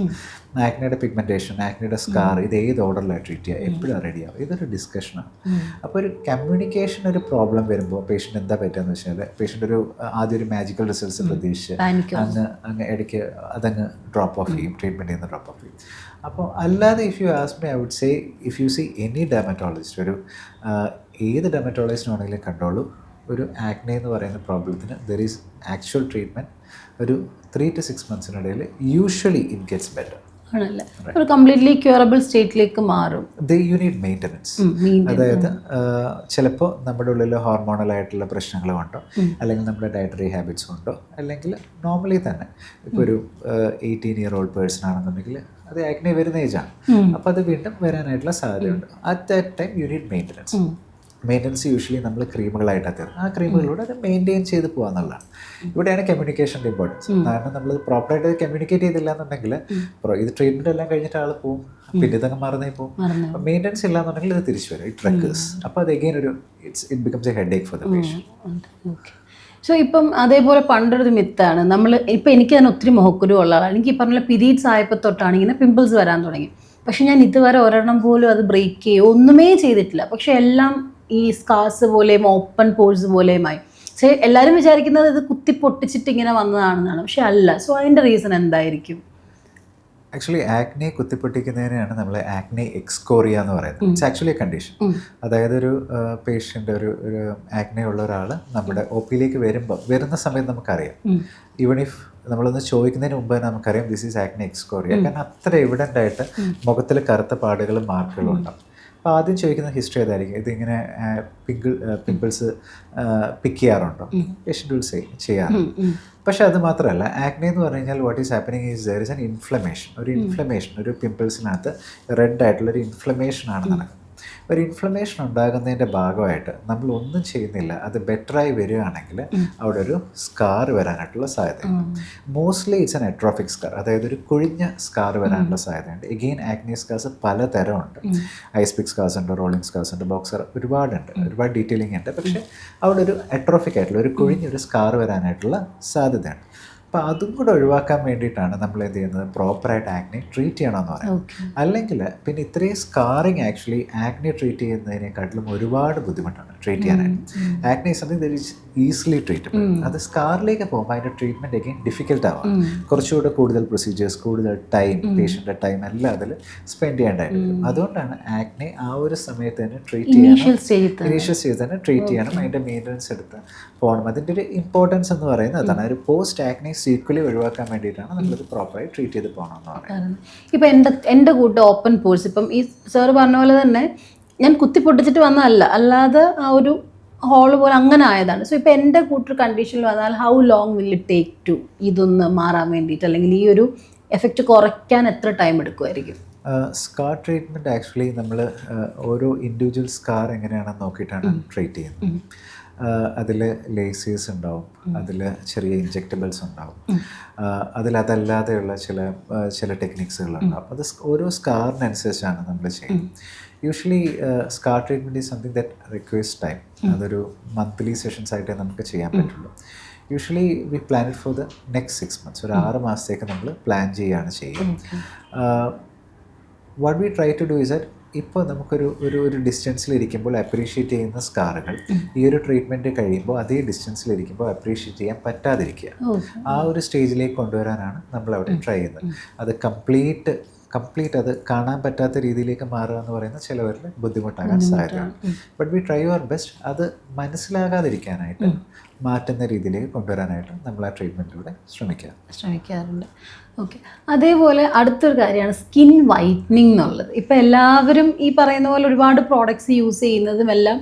ആക്നയുടെ പിഗ്മെൻറ്റേഷൻ, ആക്നയുടെ സ്കാർ, ഇത് ഏത് ഓർഡറിലാണ് ട്രീറ്റ് ചെയ്യുക, എപ്പോഴും റെഡിയാവും. ഇതൊരു ഡിസ്കഷനാണ്. അപ്പോൾ ഒരു കമ്മ്യൂണിക്കേഷൻ ഒരു പ്രോബ്ലം വരുമ്പോൾ പേഷ്യൻ്റ് എന്താ പറ്റുകയെന്ന് വെച്ചാൽ, പേഷ്യൻ്റ് ആദ്യം ഒരു മാജിക്കൽ റിസൾട്ട്സ് പ്രതീക്ഷിച്ച് അങ്ങ് ഇടയ്ക്ക് അതങ്ങ് ഡ്രോപ്പ് ഓഫ് ചെയ്യും, ട്രീറ്റ്മെൻറ്റ് ചെയ്യുന്ന ഡ്രോപ്പ് ഓഫ് ചെയ്യും. അപ്പോൾ അല്ലാതെ if you ask me, I would say if you see any dermatologist, ഒരു ഏത് ഡെർമറ്റോളജിസ്റ്റ് ആണെങ്കിലും കണ്ടോളൂ, ഒരു ആക്നെ എന്ന് പറയുന്ന പ്രോബ്ലത്തിന് ദർ ഈസ് ആക്ച്വൽ ട്രീറ്റ്മെൻറ്റ്. ഒരു 3 to 6 months usually it gets better. ആണല്ലേ, ഒരു കംപ്ലീറ്റ്ലി ക്യൂറബിൾ സ്റ്റേറ്റിലേക്ക് മാറും. You need maintenance. അതായത് ചിലപ്പോൾ നമ്മുടെ ഉള്ളിൽ ഹോർമോണലായിട്ടുള്ള പ്രശ്നങ്ങൾ കൊണ്ടോ, അല്ലെങ്കിൽ നമ്മുടെ ഡയറ്ററി ഹാബിറ്റ്സ് കൊണ്ടോ, അല്ലെങ്കിൽ നോർമലി തന്നെ ഇപ്പോൾ ഒരു 18-year-old പേഴ്സൺ ആണെന്നുണ്ടെങ്കിൽ അത് ആക്നെ വരുന്ന ഏജാണ്. അപ്പോൾ അത് വീണ്ടും വരാനായിട്ടുള്ള സാധ്യതയുണ്ട്. At that time you need maintenance. Maintenance usually നമ്മൾ ക്രീമുകളായിട്ടാണ് തരും. ആ ക്രീമുകളിലൂടെ അത് മെയിൻറ്റെയിൻ ചെയ്ത് പോകുക എന്നുള്ളതാണ്. ഇവിടെയാണ് കമ്മ്യൂണിക്കേഷൻ്റെ ഇമ്പോർട്ടൻസ്. കാരണം നമ്മൾ പ്രോപ്പറായിട്ട് കമ്മ്യൂണിക്കേറ്റ് ചെയ്തില്ല എന്നുണ്ടെങ്കിൽ ഇത് ട്രീറ്റ്മെൻറ്റ് എല്ലാം കഴിഞ്ഞിട്ട് ആൾ പോവും, പിന്നെ ഇതങ്ങ് മറന്നേ പോവും. അപ്പം മെയിൻ്റനൻസ് ഇല്ല എന്നുണ്ടെങ്കിൽ ഇത് തിരിച്ചു വരും, ഇറ്റ് റെക്കേഴ്സ്. അപ്പോൾ അത് again it becomes A headache for the patient. So ഇപ്പം അതേപോലെ പണ്ടൊരു മിത്താണ് നമ്മൾ ഇപ്പം എനിക്ക് തന്നെ ഒത്തിരി മുഖക്കുരു ഉള്ള ആളാണ്. എനിക്ക് ഈ പറഞ്ഞ പീരീഡ്സ് ആയപ്പോൾ തൊട്ടാണ് ഇങ്ങനെ പിമ്പിൾസ് വരാൻ തുടങ്ങി. പക്ഷെ ഞാൻ ഇതുവരെ ഒരെണ്ണം പോലും അത് ബ്രേക്ക് ചെയ്യുകയോ ഒന്നുമേ ചെയ്തിട്ടില്ല. പക്ഷെ എല്ലാം ഈ സ്കാർസ് പോലെയും ഓപ്പൺ പോഴ്സ് പോലെയുമായി. പക്ഷേ എല്ലാവരും വിചാരിക്കുന്നത് ഇത് കുത്തി പൊട്ടിച്ചിട്ട് ഇങ്ങനെ വന്നതാണെന്നാണ്, പക്ഷെ അല്ല. സോ അതിൻ്റെ റീസൺ എന്തായിരിക്കും? ആക്ച്വലി ആക്നെ കുത്തിപ്പൊട്ടിക്കുന്നതിനാണ് നമ്മൾ ആക്നെ എക്സ്കോറിയ എന്ന് പറയുന്നത്. It's actually A condition. അതായത് ഒരു പേഷ്യൻ്റ് ഒരു ആക്നെ ഉള്ള ഒരാൾ നമ്മുടെ ഒ പിയിലേക്ക് വരുന്ന സമയത്ത് നമുക്കറിയാം. ഈവൺ ഇഫ് നമ്മളൊന്ന് ചോദിക്കുന്നതിന് മുമ്പ് നമുക്കറിയാം ദിസ് ഈസ് ആക്നെ എക്സ്കോറിയ. കാരണം അത്ര എവിഡൻ്റ് ആയിട്ട് മുഖത്തിൽ കറുത്ത പാടുകളും മാർക്കുകളും ഉണ്ടാവും. അപ്പോൾ ആദ്യം ചോദിക്കുന്ന ഹിസ്റ്ററി ഏതായിരിക്കും, ഇതിങ്ങനെ പിമ്പിൾസ് പിക്ക് ചെയ്യാറുണ്ടോ? പേഷ്യൻ്റ് വിൽ സേ ചെയ്യാറുണ്ട്. പക്ഷെ അത് മാത്രമല്ല, ആക്നെ എന്ന് പറഞ്ഞു കഴിഞ്ഞാൽ what is happening is there is an inflammation. ഒരു പിമ്പിൾസിനകത്ത് റെഡ് ആയിട്ടുള്ളൊരു ഇൻഫ്ലമേഷനാണ് നടക്കുന്നത്. ഒരു ഇൻഫ്ലമേഷൻ ഉണ്ടാകുന്നതിൻ്റെ ഭാഗമായിട്ട് നമ്മൾ ഒന്നും ചെയ്യുന്നില്ല, അത് ബെറ്ററായി വരികയാണെങ്കിൽ അവിടെ ഒരു സ്കാർ വരാനായിട്ടുള്ള സാധ്യതയുണ്ട്. Mostly it's an atrophic scar, അതായത് ഒരു കുഴിഞ്ഞ സ്കാർ വരാനുള്ള സാധ്യതയുണ്ട്. എഗെയിൻ ആക്നെ സ്കാർസ് പലതരമുണ്ട്. ഐസ്പിക് സ്കാർസ് ഉണ്ട്, റോളിംഗ് സ്കാർസ് ഉണ്ട്, ബോക്സർ, ഒരുപാട് ഡീറ്റെയിലിംഗ് ഉണ്ട്. പക്ഷേ അവിടെ ഒരു അട്രോഫിക് ആയിട്ടുള്ള ഒരു കുഴിഞ്ഞൊരു സ്കാർ വരാനായിട്ടുള്ള സാധ്യതയുണ്ട്. അപ്പോൾ അതും കൂടെ ഒഴിവാക്കാൻ വേണ്ടിയിട്ടാണ് നമ്മൾ എന്ത് ചെയ്യുന്നത്, പ്രോപ്പറായിട്ട് ആക്നെ ട്രീറ്റ് ചെയ്യണമെന്ന് പറയുന്നത്. അല്ലെങ്കിൽ പിന്നെ ഇത്രയും സ്കാറിങ് ആക്ച്വലി ആക്നെ ട്രീറ്റ് ചെയ്യുന്നതിനെക്കാട്ടിലും ഒരുപാട് ബുദ്ധിമുട്ടാണ് ട്രീറ്റ് ചെയ്യാനായിട്ട്. Acne is something that is easily treatable. അത് സ്കാറിലേക്ക് പോകുമ്പോൾ അതിൻ്റെ ട്രീറ്റ്മെൻറ്റ് അഗെയിൻ ഡിഫിക്കൽട്ട് ആവാം. കുറച്ചുകൂടെ കൂടുതൽ പ്രൊസീജിയേഴ്സ്, കൂടുതൽ ടൈം, പേഷ്യൻ്റെ ടൈം എല്ലാം അതിൽ സ്പെൻഡ് ചെയ്യേണ്ടതായിട്ട് വരും. അതുകൊണ്ടാണ് ആക്നെ ആ ഒരു സമയത്ത് തന്നെ ട്രീറ്റ് ചെയ്യണം, ഇനീഷ്യൽ സ്റ്റേജ് തന്നെ ട്രീറ്റ് ചെയ്യണം, അതിൻ്റെ മെയിൻ്റനൻസ് എടുത്ത് പോകണം. അതിൻ്റെ ഒരു ഇമ്പോർട്ടൻസ് എന്ന് പറയുന്നത് അതാണ്. ഒരു പോസ്റ്റ് ആക്നെ സീക്വലി ഒഴിവാക്കാൻ വേണ്ടിയിട്ടാണ് നമ്മളത് പ്രോപ്പറായി ട്രീറ്റ് ചെയ്ത് പോകണമെന്ന് പറയുന്നത്. ഇപ്പം എൻ്റെ കൂട്ട് ഓപ്പൺ പോഴ്സ്, ഇപ്പം ഈ സാറ് പറഞ്ഞ പോലെ തന്നെ ഞാൻ കുത്തി പൊട്ടിച്ചിട്ട് വന്നതല്ല, അല്ലാതെ ആ ഒരു ഹോള് പോലെ അങ്ങനെ ആയതാണ്. സോ ഇപ്പം എൻ്റെ കൂട്ടൊരു കണ്ടീഷനിൽ വന്നാൽ how long will it take to ഇതൊന്ന് മാറാൻ വേണ്ടിയിട്ട്, അല്ലെങ്കിൽ ഈ ഒരു എഫക്റ്റ് കുറയ്ക്കാൻ എത്ര ടൈം എടുക്കുമായിരിക്കും? സ്കാർ ട്രീറ്റ്മെൻറ്റ് ആക്ച്വലി നമ്മൾ ഓരോ ഇൻഡിവിജ്വൽ സ്കാർ എങ്ങനെയാണെന്ന് നോക്കിയിട്ടാണ് ട്രീറ്റ് ചെയ്യുന്നത്. അതിൽ ലേസേഴ്സ് ഉണ്ടാവും, അതിൽ ചെറിയ ഇഞ്ചെക്റ്റബിൾസ് ഉണ്ടാവും, അതല്ലാതെയുള്ള ചില ടെക്നിക്സുകളുണ്ടാവും. അത് ഓരോ സ്കാറിനനുസരിച്ചാണ് നമ്മൾ ചെയ്യുന്നത്. Usually scar treatment is something that requires time. അതൊരു മന്ത്ലി സെഷൻസ് ആയിട്ടേ നമുക്ക് ചെയ്യാൻ പറ്റുള്ളൂ. Usually we plan it for the next 6 months. ഒരു 6 മാസത്തേക്ക് നമ്മൾ പ്ലാൻ ചെയ്യുകയാണ് ചെയ്യുക. What we try to do is that ഇപ്പോൾ നമുക്കൊരു ഡിസ്റ്റൻസിലിരിക്കുമ്പോൾ അപ്രീഷിയേറ്റ് ചെയ്യുന്ന സ്കാറുകൾ ഈ ഒരു ട്രീറ്റ്മെൻറ്റ് കഴിയുമ്പോൾ അതേ ഡിസ്റ്റൻസിലിരിക്കുമ്പോൾ അപ്രീഷിയേറ്റ് ചെയ്യാൻ പറ്റാതിരിക്കുക. ആ ഒരു സ്റ്റേജിലേക്ക് കൊണ്ടുവരാനാണ് നമ്മളവിടെ ട്രൈ ചെയ്യുന്നത്. അത് കംപ്ലീറ്റ് അത് കാണാൻ പറ്റാത്ത രീതിയിലേക്ക് മാറുക എന്ന് പറയുന്നത് ചിലവരിൽ ബുദ്ധിമുട്ടാകാൻ സാധ്യതയാണ്. But we try your best അത് മനസ്സിലാകാതിരിക്കാനായിട്ട് മാറ്റുന്ന രീതിയിലേക്ക് കൊണ്ടുവരാനായിട്ട് നമ്മൾ ആ ട്രീറ്റ്മെൻറ്റിലൂടെ ശ്രമിക്കാറുണ്ട്. ഓക്കെ. അതേപോലെ അടുത്തൊരു കാര്യമാണ് സ്കിൻ വൈറ്റനിങ് എന്നുള്ളത്. ഇപ്പം എല്ലാവരും ഈ പറയുന്ന പോലെ ഒരുപാട് പ്രോഡക്ട്സ് യൂസ് ചെയ്യുന്നതും എല്ലാം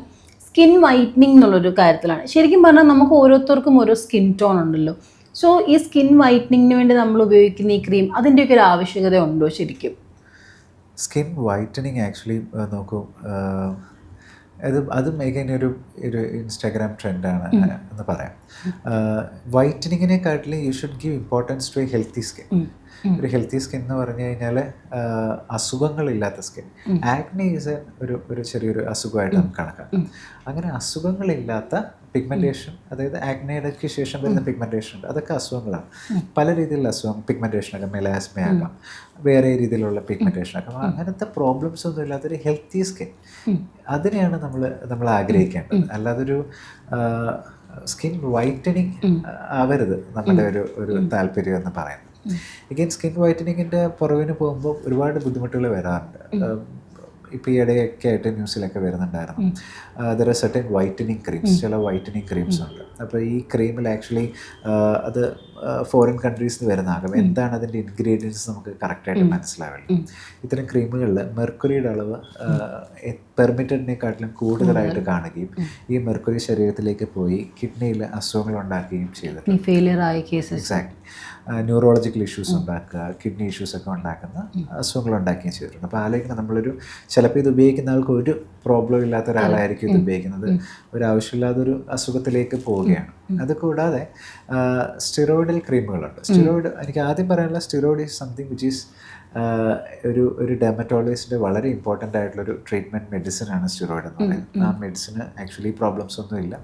സ്കിൻ വൈറ്റനിങ് എന്നുള്ളൊരു കാര്യത്തിലാണ്. ശരിക്കും പറഞ്ഞാൽ നമുക്ക് ഓരോരുത്തർക്കും ഓരോ സ്കിൻ ടോൺ ഉണ്ടല്ലോ. സോ ഈ സ്കിൻ വൈറ്റനിങ്ങിന് വേണ്ടി നമ്മൾ ഉപയോഗിക്കുന്ന ഈ ക്രീം അതിൻ്റെയൊക്കെ ഒരു ആവശ്യകത ഉണ്ടോ ശരിക്കും? സ്കിൻ വൈറ്റനിങ് ആക്ച്വലി നോക്കൂ, അതും എഗൈൻ ഒരു ഇൻസ്റ്റാഗ്രാം ട്രെൻഡാണ് എന്ന് പറയാം. വൈറ്റനിങ്ങിനെക്കാട്ടിലും you should give importance to a healthy skin. ഒരു ഹെൽത്തി സ്കിൻ എന്ന് പറഞ്ഞു കഴിഞ്ഞാൽ അസുഖങ്ങളില്ലാത്ത സ്കിൻ. ആക്നെ ഈസ് ഒരു ചെറിയൊരു അസുഖമായിട്ട് നമുക്ക് കണക്കാക്കാം. അങ്ങനെ അസുഖങ്ങളില്ലാത്ത പിഗ്മെൻറ്റേഷൻ, അതായത് ആക്നെയ്ക്ക് ശേഷം വരുന്ന പിഗ്മെൻറ്റേഷൻ ഉണ്ട്, അതൊക്കെ അസുഖങ്ങളാണ്. പല രീതിയിലുള്ള അസുഖം, പിഗ്മെൻറ്റേഷനൊക്കെ മെലാസ്മയാകാം, വേറെ രീതിയിലുള്ള പിഗ്മെൻറ്റേഷനൊക്കെ, അങ്ങനത്തെ പ്രോബ്ലംസ് ഒന്നും ഇല്ലാത്തൊരു ഹെൽത്തി സ്കിൻ, അതിനെയാണ് നമ്മൾ ആഗ്രഹിക്കേണ്ടത്. അല്ലാതൊരു സ്കിൻ വൈറ്റനിങ് ആവരുത് നമ്മുടെ ഒരു താല്പര്യം എന്ന് പറയുന്നത്. എഗെയിൻ സ്കിൻ വൈറ്റനിങ്ങിൻ്റെ പുറവിന് പോകുമ്പോൾ ഒരുപാട് ബുദ്ധിമുട്ടുകൾ വരാറുണ്ട്. ഇപ്പോൾ ഈ ഇടയൊക്കെ ആയിട്ട് ന്യൂസിലൊക്കെ വരുന്നുണ്ടായിരുന്നു. There are certain whitening creams, ചില വൈറ്റനിങ് ക്രീംസ് ഉണ്ട്. അപ്പോൾ ഈ ക്രീമിൽ ആക്ച്വലി അത് ഫോറിൻ കൺട്രീസിൽ നിന്ന് വരുന്നതാകും. എന്താണ് അതിൻ്റെ ഇൻഗ്രീഡിയൻസ് നമുക്ക് കറക്റ്റായിട്ട് മനസ്സിലാവില്ല. ഇത്തരം ക്രീമുകളിൽ മെർക്കുറിയുടെ അളവ് പെർമിറ്റഡിനെക്കാട്ടിലും കൂടുതലായിട്ട് കാണുകയും ഈ മെർക്കുറി ശരീരത്തിലേക്ക് പോയി കിഡ്നിയിൽ അസുഖങ്ങൾ ഉണ്ടാക്കുകയും ചെയ്തിട്ടുണ്ട്. ഫെയിലിയർ ആയ കേസസ്. എക്സാക്ട്ലി. ന്യൂറോളജിക്കൽ ഇഷ്യൂസ് ഉണ്ടാക്കുക, കിഡ്നി ഇഷ്യൂസൊക്കെ ഉണ്ടാക്കുന്ന അസുഖങ്ങൾ ഉണ്ടാക്കുകയും ചെയ്തിട്ടുണ്ട്. അപ്പോൾ ആലോചിക്കണം, നമ്മളൊരു ചിലപ്പോൾ ഇത് ഉപയോഗിക്കുന്ന ആൾക്ക് ഒരു പ്രോബ്ലം ഇല്ലാത്ത ഒരാളായിരിക്കും ഇത് ഉപയോഗിക്കുന്നത്, ഒരു ആവശ്യമില്ലാത്തൊരു അസുഖത്തിലേക്ക് പോവുകയാണ്. അതുകൂടാതെ സ്റ്റിറോയിഡൽ ക്രീമുകളുണ്ട്. സ്റ്റിറോയിഡ്, എനിക്ക് ആദ്യം പറയാനുള്ള steroid is something which is ഒരു ഡെർമറ്റോളജിസ്റ്റിൻ്റെ വളരെ ഇമ്പോർട്ടൻ്റ് ആയിട്ടുള്ളൊരു ട്രീറ്റ്മെൻറ്റ് മെഡിസിനാണ് സ്റ്റിറോയിഡ് എന്ന് പറയുന്നത്. ആ മെഡിസിന് ആക്ച്വലി പ്രോബ്ലംസ് ഒന്നുമില്ല.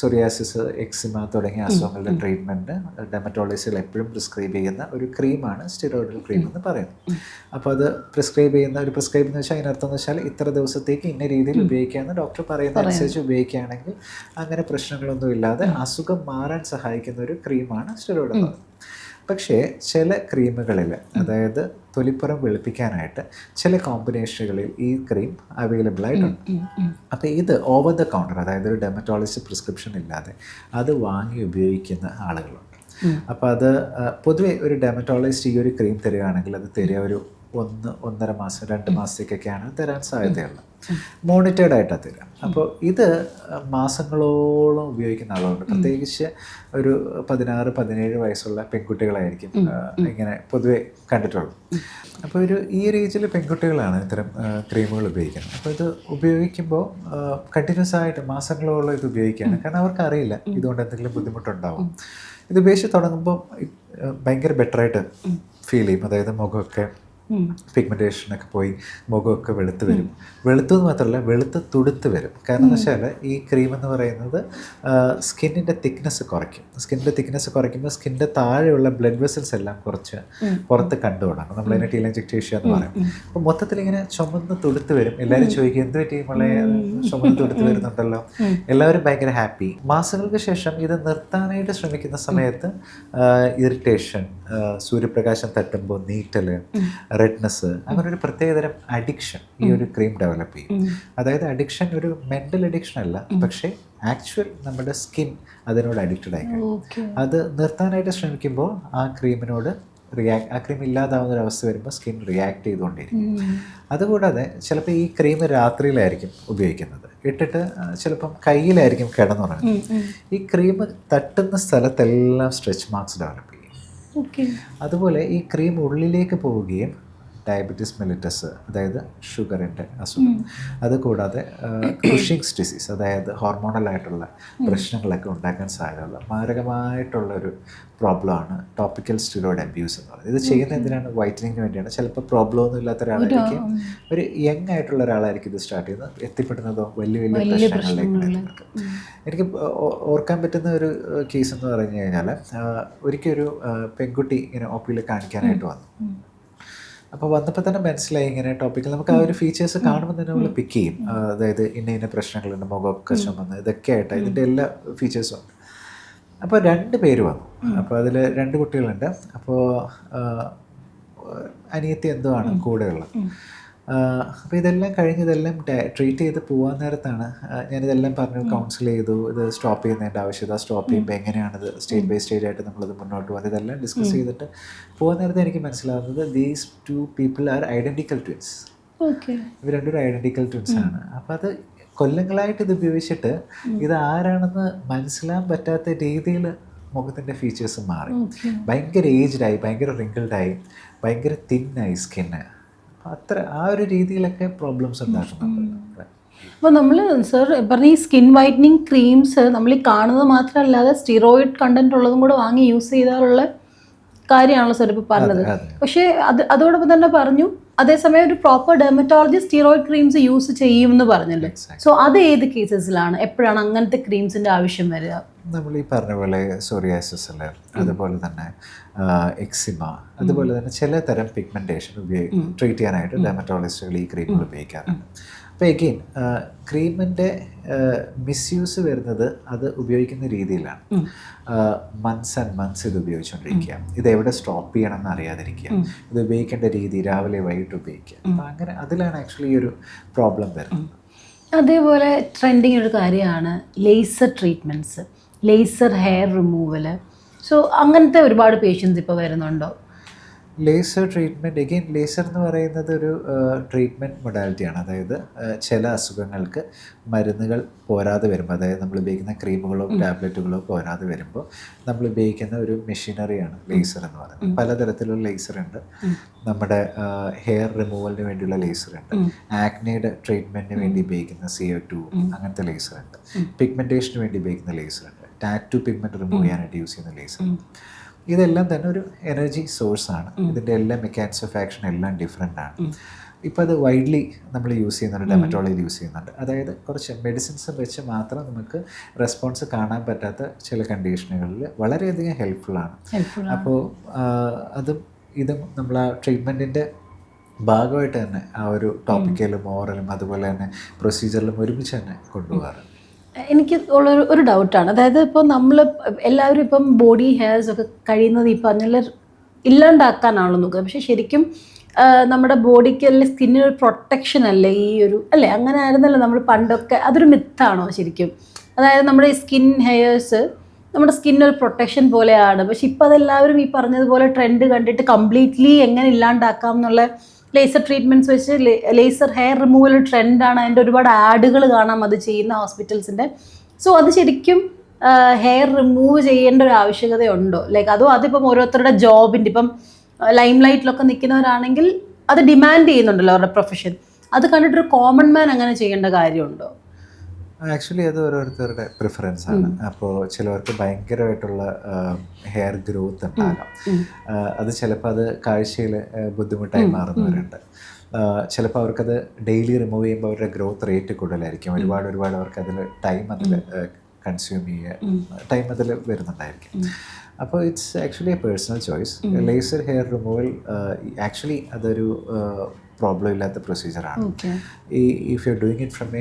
സൊറിയാസിസ്, എക്സിമ തുടങ്ങിയ അസുഖങ്ങളുടെ ട്രീറ്റ്മെൻറ്റ് ഡെർമറ്റോളജിസ്റ്റുകൾ എപ്പോഴും പ്രിസ്ക്രൈബ് ചെയ്യുന്ന ഒരു ക്രീമാണ് സ്റ്റിറോയിഡൽ ക്രീം എന്ന് പറയുന്നത്. അപ്പോൾ അത് പ്രിസ്ക്രൈബ് എന്ന് വെച്ചാൽ അതിനർത്ഥം എന്ന് വെച്ചാൽ ഇത്ര ദിവസത്തേക്ക് ഇന്ന രീതിയിൽ ഉപയോഗിക്കാമെന്ന് ഡോക്ടർ പറയുന്ന അനുസരിച്ച് ഉപയോഗിക്കുകയാണെങ്കിൽ അങ്ങനെ പ്രശ്നങ്ങളൊന്നും ഇല്ലാതെ അസുഖം മാറാൻ സഹായിക്കുന്ന ഒരു ക്രീമാണ് സ്റ്റിറോയിഡ് എന്ന് പറയുന്നത്. പക്ഷേ ചില ക്രീമുകളിൽ, അതായത് തൊലിപ്പുറം വെളുപ്പിക്കാനായിട്ട് ചില കോമ്പിനേഷനുകളിൽ ഈ ക്രീം അവൈലബിൾ ആയിട്ടുണ്ട്. അപ്പോൾ ഇത് ഓവർ ദ കൗണ്ടർ, അതായത് ഒരു ഡെർമറ്റോളജിസ്റ്റ് പ്രിസ്ക്രിപ്ഷൻ ഇല്ലാതെ അത് വാങ്ങി ഉപയോഗിക്കുന്ന ആളുകളുണ്ട്. അപ്പോൾ അത് പൊതുവെ ഒരു ഡെർമറ്റോളജിസ്റ്റ് ഈ ഒരു ക്രീം തരികയാണെങ്കിൽ അത് തരിക ഒരു 1-1.5 മാസം 2 മാസത്തേക്കൊക്കെയാണ് തരാൻ സാധ്യതയുള്ളത്. മോണിറ്റേർഡ് ആയിട്ടാണ് തരിക. അപ്പോൾ ഇത് മാസങ്ങളോളം ഉപയോഗിക്കുന്ന ആളുകളുണ്ട്. പ്രത്യേകിച്ച് ഒരു 16-17 വയസ്സുള്ള പെൺകുട്ടികളായിരിക്കും ഇങ്ങനെ പൊതുവെ കണ്ടിട്ടുള്ളത്. അപ്പോൾ ഈ ഒരു ഏജിൽ പെൺകുട്ടികളാണ് ഇത്തരം ക്രീമുകൾ ഉപയോഗിക്കുന്നത്. അപ്പോൾ ഇത് ഉപയോഗിക്കുമ്പോൾ കണ്ടിന്യൂസ് ആയിട്ട് മാസങ്ങളോളം ഇത് ഉപയോഗിക്കുകയാണ്. കാരണം അവർക്കറിയില്ല ഇതുകൊണ്ട് എന്തെങ്കിലും ബുദ്ധിമുട്ടുണ്ടാവും. ഇത് ഉപയോഗിച്ച് തുടങ്ങുമ്പോൾ ഭയങ്കര ബെറ്ററായിട്ട് ഫീൽ ചെയ്യും. അതായത് മുഖമൊക്കെ പിഗ്മെൻറ്റേഷനൊക്കെ പോയി മുഖമൊക്കെ വെളുത്ത് വരും. വെളുത്തെന്ന് മാത്രമല്ല, വെളുത്ത് തുടുത്ത് വരും. കാരണം എന്ന് വെച്ചാൽ ഈ ക്രീം എന്ന് പറയുന്നത് സ്കിന്നിൻ്റെ തിക്നെസ് കുറയ്ക്കും. സ്കിന്നിൻ്റെ തിക്നെസ് കുറയ്ക്കുമ്പോൾ സ്കിന്നിൻ്റെ താഴെയുള്ള ബ്ലഡ് വെസൽസ് എല്ലാം കുറച്ച് പുറത്ത് കണ്ടു തുടങ്ങും. നമ്മളതിനെ ടീലൻജക്ടേഷ്യ എന്ന് പറയും. അപ്പോൾ മൊത്തത്തിൽ ഇങ്ങനെ ചുമന്ന് തുടുത്ത് വരും. എല്ലാവരും ചോദിക്കും എന്ത് പറ്റി നമ്മളെ ചുമന്ന് തുടുത്ത് വരുന്നുണ്ടല്ലോ. എല്ലാവരും ഭയങ്കര ഹാപ്പി. മാസങ്ങൾക്ക് ശേഷം ഇത് നിർത്താനായിട്ട് ശ്രമിക്കുന്ന സമയത്ത് ഇറിറ്റേഷൻ, സൂര്യപ്രകാശം തട്ടുമ്പോൾ നീറ്റൽ, റെഡ്നെസ്, അങ്ങനെ ഒരു പ്രത്യേകതരം അഡിക്ഷൻ ഈ ഒരു ക്രീം ഡെവലപ്പ് ചെയ്യും. അതായത് അഡിക്ഷൻ ഒരു മെൻ്റൽ അഡിക്ഷൻ അല്ല, പക്ഷേ ആക്ച്വൽ നമ്മുടെ സ്കിൻ അതിനോട് അഡിക്റ്റഡ് ആയി കഴിയും. അത് നിർത്താനായിട്ട് ശ്രമിക്കുമ്പോൾ ആ ക്രീമിനോട് ആ ക്രീം ഇല്ലാതാവുന്ന ഒരു അവസ്ഥ വരുമ്പോൾ സ്കിൻ റിയാക്ട് ചെയ്തുകൊണ്ടിരിക്കും. അതുകൂടാതെ ചിലപ്പോൾ ഈ ക്രീം രാത്രിയിലായിരിക്കും ഉപയോഗിക്കുന്നത്, ഇട്ടിട്ട് ചിലപ്പം കയ്യിലായിരിക്കും കിടന്നുറങ്ങുന്നത്. ഈ ക്രീം തട്ടുന്ന സ്ഥലത്തെല്ലാം സ്ട്രെച്ച് മാർക്സ് ഡെവലപ്പ് ചെയ്യും. അതുപോലെ ഈ ക്രീം ഉള്ളിലേക്ക് പോവുകയും ഡയബറ്റീസ് മെലിറ്റസ്, അതായത് ഷുഗറിൻ്റെ അസുഖം, അതുകൂടാതെ കുഷിങ്സ് ഡിസീസ്, അതായത് ഹോർമോണലായിട്ടുള്ള പ്രശ്നങ്ങളൊക്കെ ഉണ്ടാക്കാൻ സാധ്യതയുള്ള മാരകമായിട്ടുള്ളൊരു പ്രോബ്ലമാണ് ടോപ്പിക്കൽ സ്റ്റിറോയിഡ് അബ്യൂസ് എന്ന് പറയുന്നത്. ഇത് ചെയ്യുന്ന എന്തിനാണ്? വൈറ്റനിങ്ങിന് വേണ്ടിയാണ്. ചിലപ്പോൾ പ്രോബ്ലം ഒന്നും ഇല്ലാത്ത ഒരാളായിരിക്കും, ഒരു യങ് ആയിട്ടുള്ള ഒരാളായിരിക്കും ഇത് സ്റ്റാർട്ട് ചെയ്യുന്നത്, എത്തിപ്പെടുന്നതോ വലിയ വലിയ പ്രശ്നങ്ങളിലേക്ക്. എനിക്ക് ഓർക്കാൻ പറ്റുന്ന ഒരു കേസ് എന്ന് പറഞ്ഞു കഴിഞ്ഞാൽ, ഒരിക്കൽ ഒരു പെൺകുട്ടി ഇങ്ങനെ ഒപ്പിയിൽ കാണിക്കാനായിട്ട് വന്നു. അപ്പോൾ വന്നപ്പോൾ തന്നെ മനസ്സിലായി ഇങ്ങനെ ടോപ്പിക്കിൽ നമുക്ക് ആ ഒരു ഫീച്ചേഴ്സ് കാണുമ്പോൾ തന്നെ നമ്മൾ പിക്ക് ചെയ്യും. അതായത് ഇന്ന പ്രശ്നങ്ങളുണ്ട്, മുഖമൊക്കെ ചുമന്ന്, ഇതൊക്കെ ആയിട്ട് ഇതിൻ്റെ എല്ലാ ഫീച്ചേഴ്സും ഉണ്ട്. അപ്പോൾ 2 പേര് വന്നു. അപ്പോൾ അതിൽ 2 കുട്ടികളുണ്ട്. അപ്പോൾ അനിയത്തി എന്തോ ആണ് കൂടെയുള്ളത്. അപ്പോൾ ഇതെല്ലാം കഴിഞ്ഞ് ഇതെല്ലാം ട്രീറ്റ് ചെയ്ത് പോകാൻ നേരത്താണ് ഞാനിതെല്ലാം പറഞ്ഞു, കൗൺസിൽ ചെയ്തു, ഇത് സ്റ്റോപ്പ് ചെയ്യുന്നതിൻ്റെ ആവശ്യകത, സ്റ്റോപ്പ് ചെയ്യുമ്പോൾ എങ്ങനെയാണിത് സ്റ്റേജ് ബൈ സ്റ്റേജ് ആയിട്ട് നമ്മളത് മുന്നോട്ട് പോകുന്നത്, ഇതെല്ലാം ഡിസ്കസ് ചെയ്തിട്ട് പോകാൻ നേരത്തെ എനിക്ക് മനസ്സിലാവുന്നത് these 2 people are identical twins. ഇവർ 2 ഐഡൻറ്റിക്കൽ ട്വിൻസ് ആണ്. അപ്പോൾ അത് കൊല്ലങ്ങളായിട്ട് ഇത് ഉപയോഗിച്ചിട്ട് ഇത് ആരാണെന്ന് മനസ്സിലാൻ പറ്റാത്ത രീതിയിൽ മുഖത്തിൻ്റെ ഫീച്ചേഴ്സ് മാറി. ഭയങ്കര ഏജ്ഡായി, ഭയങ്കര റിങ്കിൾഡായി, ഭയങ്കര തിന്നായി സ്കിന്ന്. അത്ര ആ ഒരു രീതിയിലൊക്കെ പ്രോബ്ലംസ് ഉണ്ടാക്കുന്നുണ്ട്. അപ്പോൾ നമ്മൾ സർ പറഞ്ഞ ഈ സ്കിൻ വൈറ്റനിങ് ക്രീംസ് നമ്മൾ ഈ കാണുന്നത് മാത്രമല്ലാതെ സ്റ്റിറോയിഡ് കണ്ടന്റ് ഉള്ളതും കൂടെ വാങ്ങി യൂസ് ചെയ്താലുള്ള കാര്യമാണല്ലോ സാർ ഇപ്പോൾ പറഞ്ഞത്. പക്ഷേ അതോടൊപ്പം തന്നെ പറഞ്ഞു അതേസമയം ഒരു proper dermatologist steroid creams use ചെയ്യുമെന്ന് പറഞ്ഞല്ലോ. സോ അത് ഏത് കേസസിലാണ്, എപ്പോഴാണ് അങ്ങനത്തെ ക്രീംസിൻ്റെ ആവശ്യം വരിക? നമ്മൾ ഈ പറഞ്ഞ പോലെ സോറിയാസിസ് അല്ലേ, അതുപോലെ തന്നെ എക്സിമ, അതുപോലെ തന്നെ ചില തരം പിഗ്മെൻറ്റേഷൻ ട്രീറ്റ് ചെയ്യാനായിട്ട് ഡെർമറ്റോളജിസ്റ്റുകൾ ഈ ക്രീമുകൾ ഉപയോഗിക്കാറുണ്ട്. അപ്പോൾ എഗെയിൻ ക്രീമിൻ്റെ മിസ്യൂസ് വരുന്നത് അത് ഉപയോഗിക്കുന്ന രീതിയിലാണ്. മന്ത്സ് ആൻഡ് മന്ത്സ് ഇത് ഉപയോഗിച്ചുകൊണ്ടിരിക്കുക, ഇത് എവിടെ സ്റ്റോപ്പ് ചെയ്യണം എന്ന് അറിയാതിരിക്കുക, ഇത് ഉപയോഗിക്കേണ്ട രീതി രാവിലെ വൈകിട്ട് ഉപയോഗിക്കുക. അപ്പോൾ അങ്ങനെ അതിലാണ് ആക്ച്വലി ഈ ഒരു പ്രോബ്ലം വരുന്നത്. അതേപോലെ ട്രെൻഡിങ് ഒരു കാര്യമാണ് laser treatments, laser hair removal. So അങ്ങനത്തെ ഒരുപാട് പേഷ്യൻസ് ഇപ്പോൾ വരുന്നുണ്ടോ? ലേസർ ട്രീറ്റ്മെൻറ്റ് എഗെയിൻ ലേസർ എന്ന് പറയുന്നത് ഒരു ട്രീറ്റ്മെൻറ്റ് മൊഡാലിറ്റിയാണ്. അതായത് ചില അസുഖങ്ങൾക്ക് മരുന്നുകൾ പോരാതെ വരുമ്പോൾ, അതായത് നമ്മൾ ഉപയോഗിക്കുന്ന ക്രീമുകളോ ടാബ്ലറ്റുകളോ പോരാതെ വരുമ്പോൾ നമ്മൾ ഉപയോഗിക്കുന്ന ഒരു മെഷീനറിയാണ് ലേസർ എന്ന് പറയുന്നത്. പലതരത്തിലുള്ള ലേസർ ഉണ്ട്. നമ്മുടെ ഹെയർ റിമൂവലിന് വേണ്ടിയുള്ള ലേസർ ഉണ്ട്, ആക്നയുടെ ട്രീറ്റ്മെൻറ്റിന് വേണ്ടി ഉപയോഗിക്കുന്ന CO2 അങ്ങനത്തെ ലേസർ ഉണ്ട്, പിഗ്മെൻറ്റേഷന് വേണ്ടി ഉപയോഗിക്കുന്ന ലേസർ ഉണ്ട്, ടാറ്റു പിഗ്മെൻറ്റ് റിമൂവ് ചെയ്യാനായിട്ട് യൂസ് ചെയ്യുന്ന ലേസർ. ഇതെല്ലാം തന്നെ ഒരു എനർജി സോഴ്സാണ്. ഇതിൻ്റെ എല്ലാ മെക്കാനിക്സ് ഓഫ് ആക്ഷൻ എല്ലാം ഡിഫറെൻ്റ് ആണ്. ഇപ്പോൾ അത് വൈഡ്ലി നമ്മൾ യൂസ് ചെയ്യുന്നുണ്ട്, ഡെമറ്റോളജിയിൽ യൂസ് ചെയ്യുന്നുണ്ട്. അതായത് കുറച്ച് മെഡിസിൻസ് വെച്ച് മാത്രം നമുക്ക് റെസ്പോൺസ് കാണാൻ പറ്റാത്ത ചില കണ്ടീഷനുകളിൽ വളരെയധികം ഹെൽപ്ഫുള്ളാണ്. അപ്പോൾ ഇതും നമ്മൾ ആ ട്രീറ്റ്മെൻറ്റിൻ്റെ ഭാഗമായിട്ട് തന്നെ ആ ഒരു ടോപ്പിക്കലും ഓറലും അതുപോലെ തന്നെ പ്രൊസീജിയറിലും ഒരുമിച്ച് തന്നെ കൊണ്ടുപോകാറുണ്ട്. എനിക്ക് ഒരു ഡൗട്ടാണ്. അതായത് ഇപ്പോൾ നമ്മൾ എല്ലാവരും ഇപ്പം ബോഡി ഹെയർസ് ഒക്കെ കഴിയുന്നത് ഈ പറഞ്ഞ ഇല്ലാണ്ടാക്കാനാണല്ലോ നോക്കുക. പക്ഷെ ശരിക്കും നമ്മുടെ ബോഡിക്ക് അല്ലെങ്കിൽ സ്കിന്നിനൊരു പ്രൊട്ടക്ഷൻ അല്ലേ ഈ ഒരു, അല്ലേ? അങ്ങനെ ആയിരുന്നല്ലോ നമ്മൾ പണ്ടൊക്കെ. അതൊരു മിത്താണോ ശരിക്കും? അതായത് നമ്മുടെ ഈ സ്കിൻ ഹെയർസ് നമ്മുടെ സ്കിന്നൊരു പ്രൊട്ടക്ഷൻ പോലെയാണ്. പക്ഷെ ഇപ്പം അതെല്ലാവരും ഈ പറഞ്ഞതുപോലെ ട്രെൻഡ് കണ്ടിട്ട് കംപ്ലീറ്റ്ലി എങ്ങനെ ഇല്ലാണ്ടാക്കാം എന്നുള്ള ലേസർ ട്രീറ്റ്മെൻറ്റ്സ് വെച്ച് ലേസർ ഹെയർ റിമൂവൽ ട്രെൻഡാണ്. അതിൻ്റെ ഒരുപാട് ആഡുകൾ കാണാം അത് ചെയ്യുന്ന ഹോസ്പിറ്റൽസിൻ്റെ. സോ അത് ശരിക്കും ഹെയർ റിമൂവ് ചെയ്യേണ്ട ഒരു ആവശ്യകതയുണ്ടോ? ലൈക്ക് അതോ അതിപ്പം ഓരോരുത്തരുടെ ജോബിൻ്റെ, ഇപ്പം ലൈം ലൈറ്റിലൊക്കെ നിൽക്കുന്നവരാണെങ്കിൽ അത് ഡിമാൻഡ് ചെയ്യുന്നുണ്ടല്ലോ അവരുടെ പ്രൊഫഷൻ. അത് കണ്ടിട്ടൊരു കോമൺ മാൻ അങ്ങനെ ചെയ്യേണ്ട കാര്യമുണ്ടോ? ആക്ച്വലി അത് ഓരോരുത്തരുടെ പ്രിഫറൻസ് ആണ്. അപ്പോൾ ചിലവർക്ക് ഭയങ്കരമായിട്ടുള്ള ഹെയർ ഗ്രോത്ത് ഉണ്ടാകാം. അത് ചിലപ്പോൾ അത് കാഴ്ചയിൽ ബുദ്ധിമുട്ടായി മാറുന്നവരുണ്ട്. ചിലപ്പോൾ അവർക്കത് ഡെയിലി റിമൂവ് ചെയ്യുമ്പോൾ അവരുടെ ഗ്രോത്ത് റേറ്റ് കൂടുതലായിരിക്കും. ഒരുപാട് അവർക്ക് അതിൽ ടൈം കൺസ്യൂം ചെയ്യുക, ടൈം അതിൽ വരുന്നുണ്ടായിരിക്കും. അപ്പോൾ it's actually a personal choice. Laser hair removal actually അതൊരു പ്രോബ്ലം ഇല്ലാത്ത പ്രൊസീജിയറാണ്. If you doing it from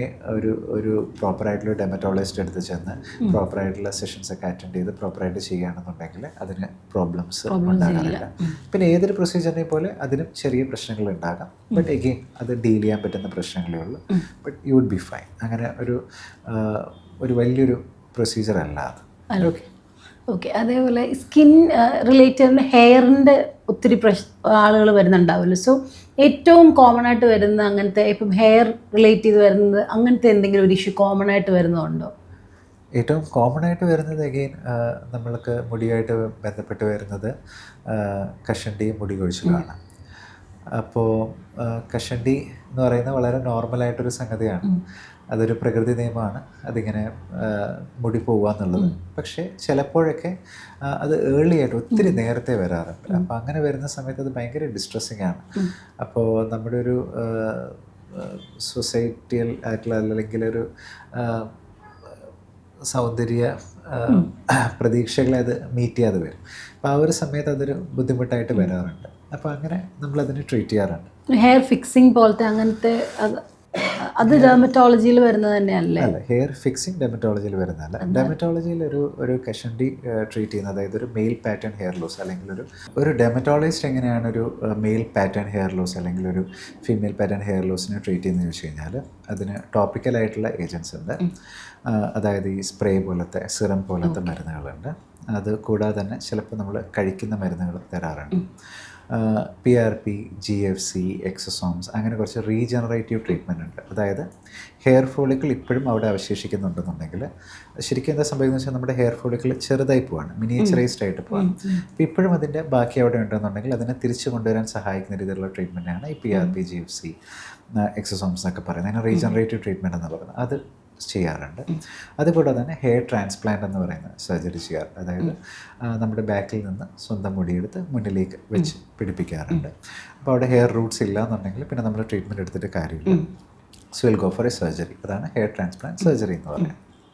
ഒരു പ്രോപ്പറായിട്ടുള്ള ഡെമറ്റോളജിസ്റ്റ് അടുത്ത് ചെന്ന് പ്രോപ്പറായിട്ടുള്ള സെഷൻസ് ഒക്കെ അറ്റൻഡ് ചെയ്ത് പ്രോപ്പറായിട്ട് ചെയ്യുകയാണെന്നുണ്ടെങ്കിൽ അതിന് പ്രോബ്ലംസ് ഉണ്ടാകാറില്ല. പിന്നെ ഏതൊരു പ്രൊസീജിയറിനെ പോലെ അതിനും ചെറിയ പ്രശ്നങ്ങൾ ഉണ്ടാകാം. ബട്ട് എഗെയിൻ അത് ഡീൽ ചെയ്യാൻ പറ്റുന്ന പ്രശ്നങ്ങളേ ഉള്ളൂ. But you would be fine. അങ്ങനെ ഒരു വലിയൊരു പ്രൊസീജിയർ അല്ല അത്. ഓക്കെ. അതേപോലെ സ്കിൻ റിലേറ്റഡ് ഹെയറിൻ്റെ ഒത്തിരി ആളുകൾ വരുന്നുണ്ടാവുമല്ലോ. സോ ഏറ്റവും കോമൺ ആയിട്ട് വരുന്ന അങ്ങനത്തെ ഇപ്പം ഹെയർ റിലേറ്റ് ചെയ്ത് വരുന്നത് അങ്ങനത്തെ എന്തെങ്കിലും ഒരു ഇഷ്യൂ കോമൺ ആയിട്ട് വരുന്നതുണ്ടോ? ഏറ്റവും കോമൺ ആയിട്ട് വരുന്നത് അഗെയിൻ നമ്മൾക്ക് മുടിയായിട്ട് ബന്ധപ്പെട്ട് വരുന്നത് കഷണ്ടിയും മുടി കൊഴിച്ചിലുമാണ്. അപ്പോൾ കഷണ്ടി എന്ന് പറയുന്നത് വളരെ നോർമലായിട്ടൊരു സംഗതിയാണ്. അതൊരു പ്രകൃതി നിയമമാണ്, അതിങ്ങനെ മുടി പോവുക എന്നുള്ളത്. പക്ഷേ ചിലപ്പോഴൊക്കെ അത് ഏർലി ആയിട്ട് ഒത്തിരി നേരത്തെ വരാറുണ്ട്. അപ്പോൾ അങ്ങനെ വരുന്ന സമയത്ത് അത് ഭയങ്കര ഡിസ്ട്രെസ്സിങ് ആണ്. അപ്പോൾ നമ്മുടെ ഒരു സൊസൈറ്റിയൽ ആയിട്ടുള്ള അല്ലെങ്കിൽ ഒരു സൗന്ദര്യ പ്രതീക്ഷകളെ അത് മീറ്റ് ചെയ്യാതെ വരും. അപ്പോൾ ആ ഒരു സമയത്ത് അതൊരു ബുദ്ധിമുട്ടായിട്ട് വരാറുണ്ട്. അപ്പോൾ അങ്ങനെ നമ്മളതിനെ ട്രീറ്റ് ചെയ്യാറുണ്ട്. ഹെയർ ഫിക്സിങ് പോലത്തെ അങ്ങനത്തെ അത് ഡെർമറ്റോളജിയിൽ വരുന്നത് തന്നെയല്ലേ? അല്ല, ഹെയർ ഫിക്സിങ് ഡെർമറ്റോളജിയിൽ വരുന്നതല്ല. ഡെർമറ്റോളജിയിൽ ഒരു കഷണ്ടി ട്രീറ്റ് ചെയ്യുന്നത്, അതായത് ഒരു മെയിൽ പാറ്റേൺ ഹെയർ ലോസ് അല്ലെങ്കിൽ ഒരു ഡെർമറ്റോളജിസ്റ്റ് എങ്ങനെയാണ് ഒരു മെയിൽ പാറ്റേൺ ഹെയർ ലോസ് അല്ലെങ്കിൽ ഒരു ഫീമെയിൽ പാറ്റേൺ ഹെയർ ലോസിനെ ട്രീറ്റ് ചെയ്യുന്നതെന്ന് വെച്ച് കഴിഞ്ഞാൽ അതിന് ടോപ്പിക്കലായിട്ടുള്ള ഏജൻസ് ഉണ്ട്. അതായത് ഈ സ്പ്രേ പോലത്തെ സിറം പോലത്തെ മരുന്നുകളുണ്ട്. അത് കൂടാതെ തന്നെ ചിലപ്പോൾ നമ്മൾ കഴിക്കുന്ന മരുന്നുകൾ തരാറുണ്ട്. PRP, GFC, എക്സസോംസ്, അങ്ങനെ കുറച്ച് റീജനറേറ്റീവ് ട്രീറ്റ്മെൻ്റ് ഉണ്ട്. അതായത് ഹെയർ ഫോളിക്കിൾ ഇപ്പോഴും അവിടെ അവശേഷിക്കുന്നുണ്ടെന്നുണ്ടെങ്കിൽ ശരിക്കും എന്താ സംഭവിക്കുന്നത് വെച്ചാൽ നമ്മുടെ ഹെയർ ഫോളിക്കിൾ ചെറുതായി പോവാണ്, മിനിയേച്ചറൈസ്ഡ് ആയിട്ട് പോവാണ്. അപ്പോൾ ഇപ്പോഴും അതിൻ്റെ ബാക്കി അവിടെ ഉണ്ടെന്നുണ്ടെങ്കിൽ അതിനെ തിരിച്ചു കൊണ്ടുവരാൻ സഹായിക്കുന്ന രീതിയിലുള്ള ട്രീറ്റ്മെൻറ്റാണ് ഈ PRP, GFC, എക്സസോംസ് എന്നൊക്കെ പറയുന്നത്. അതിന് റീജനറേറ്റീവ് ട്രീറ്റ്മെൻറ്റ് എന്ന് പറയുന്നത് അത് ചെയ്യാറുണ്ട്. അതുകൂടാതെ തന്നെ ഹെയർ ട്രാൻസ്പ്ലാന്റ് എന്ന് പറയുന്ന സർജറി ചെയ്യാറ്. അതായത് നമ്മുടെ ബാക്കിൽ നിന്ന് സ്വന്തം മുടിയെടുത്ത് മുന്നിലേക്ക് വെച്ച് പിടിപ്പിക്കാറുണ്ട്. അപ്പോൾ അവിടെ ഹെയർ റൂട്ട്സ് ഇല്ല എന്നുണ്ടെങ്കിൽ പിന്നെ നമ്മൾ ട്രീറ്റ്മെൻറ്റ് എടുത്തിട്ട് കാര്യമില്ല. So will go for A surgery. അതാണ് ഹെയർ ട്രാൻസ്പ്ലാന്റ് സർജറി എന്ന് പറയുന്നത്.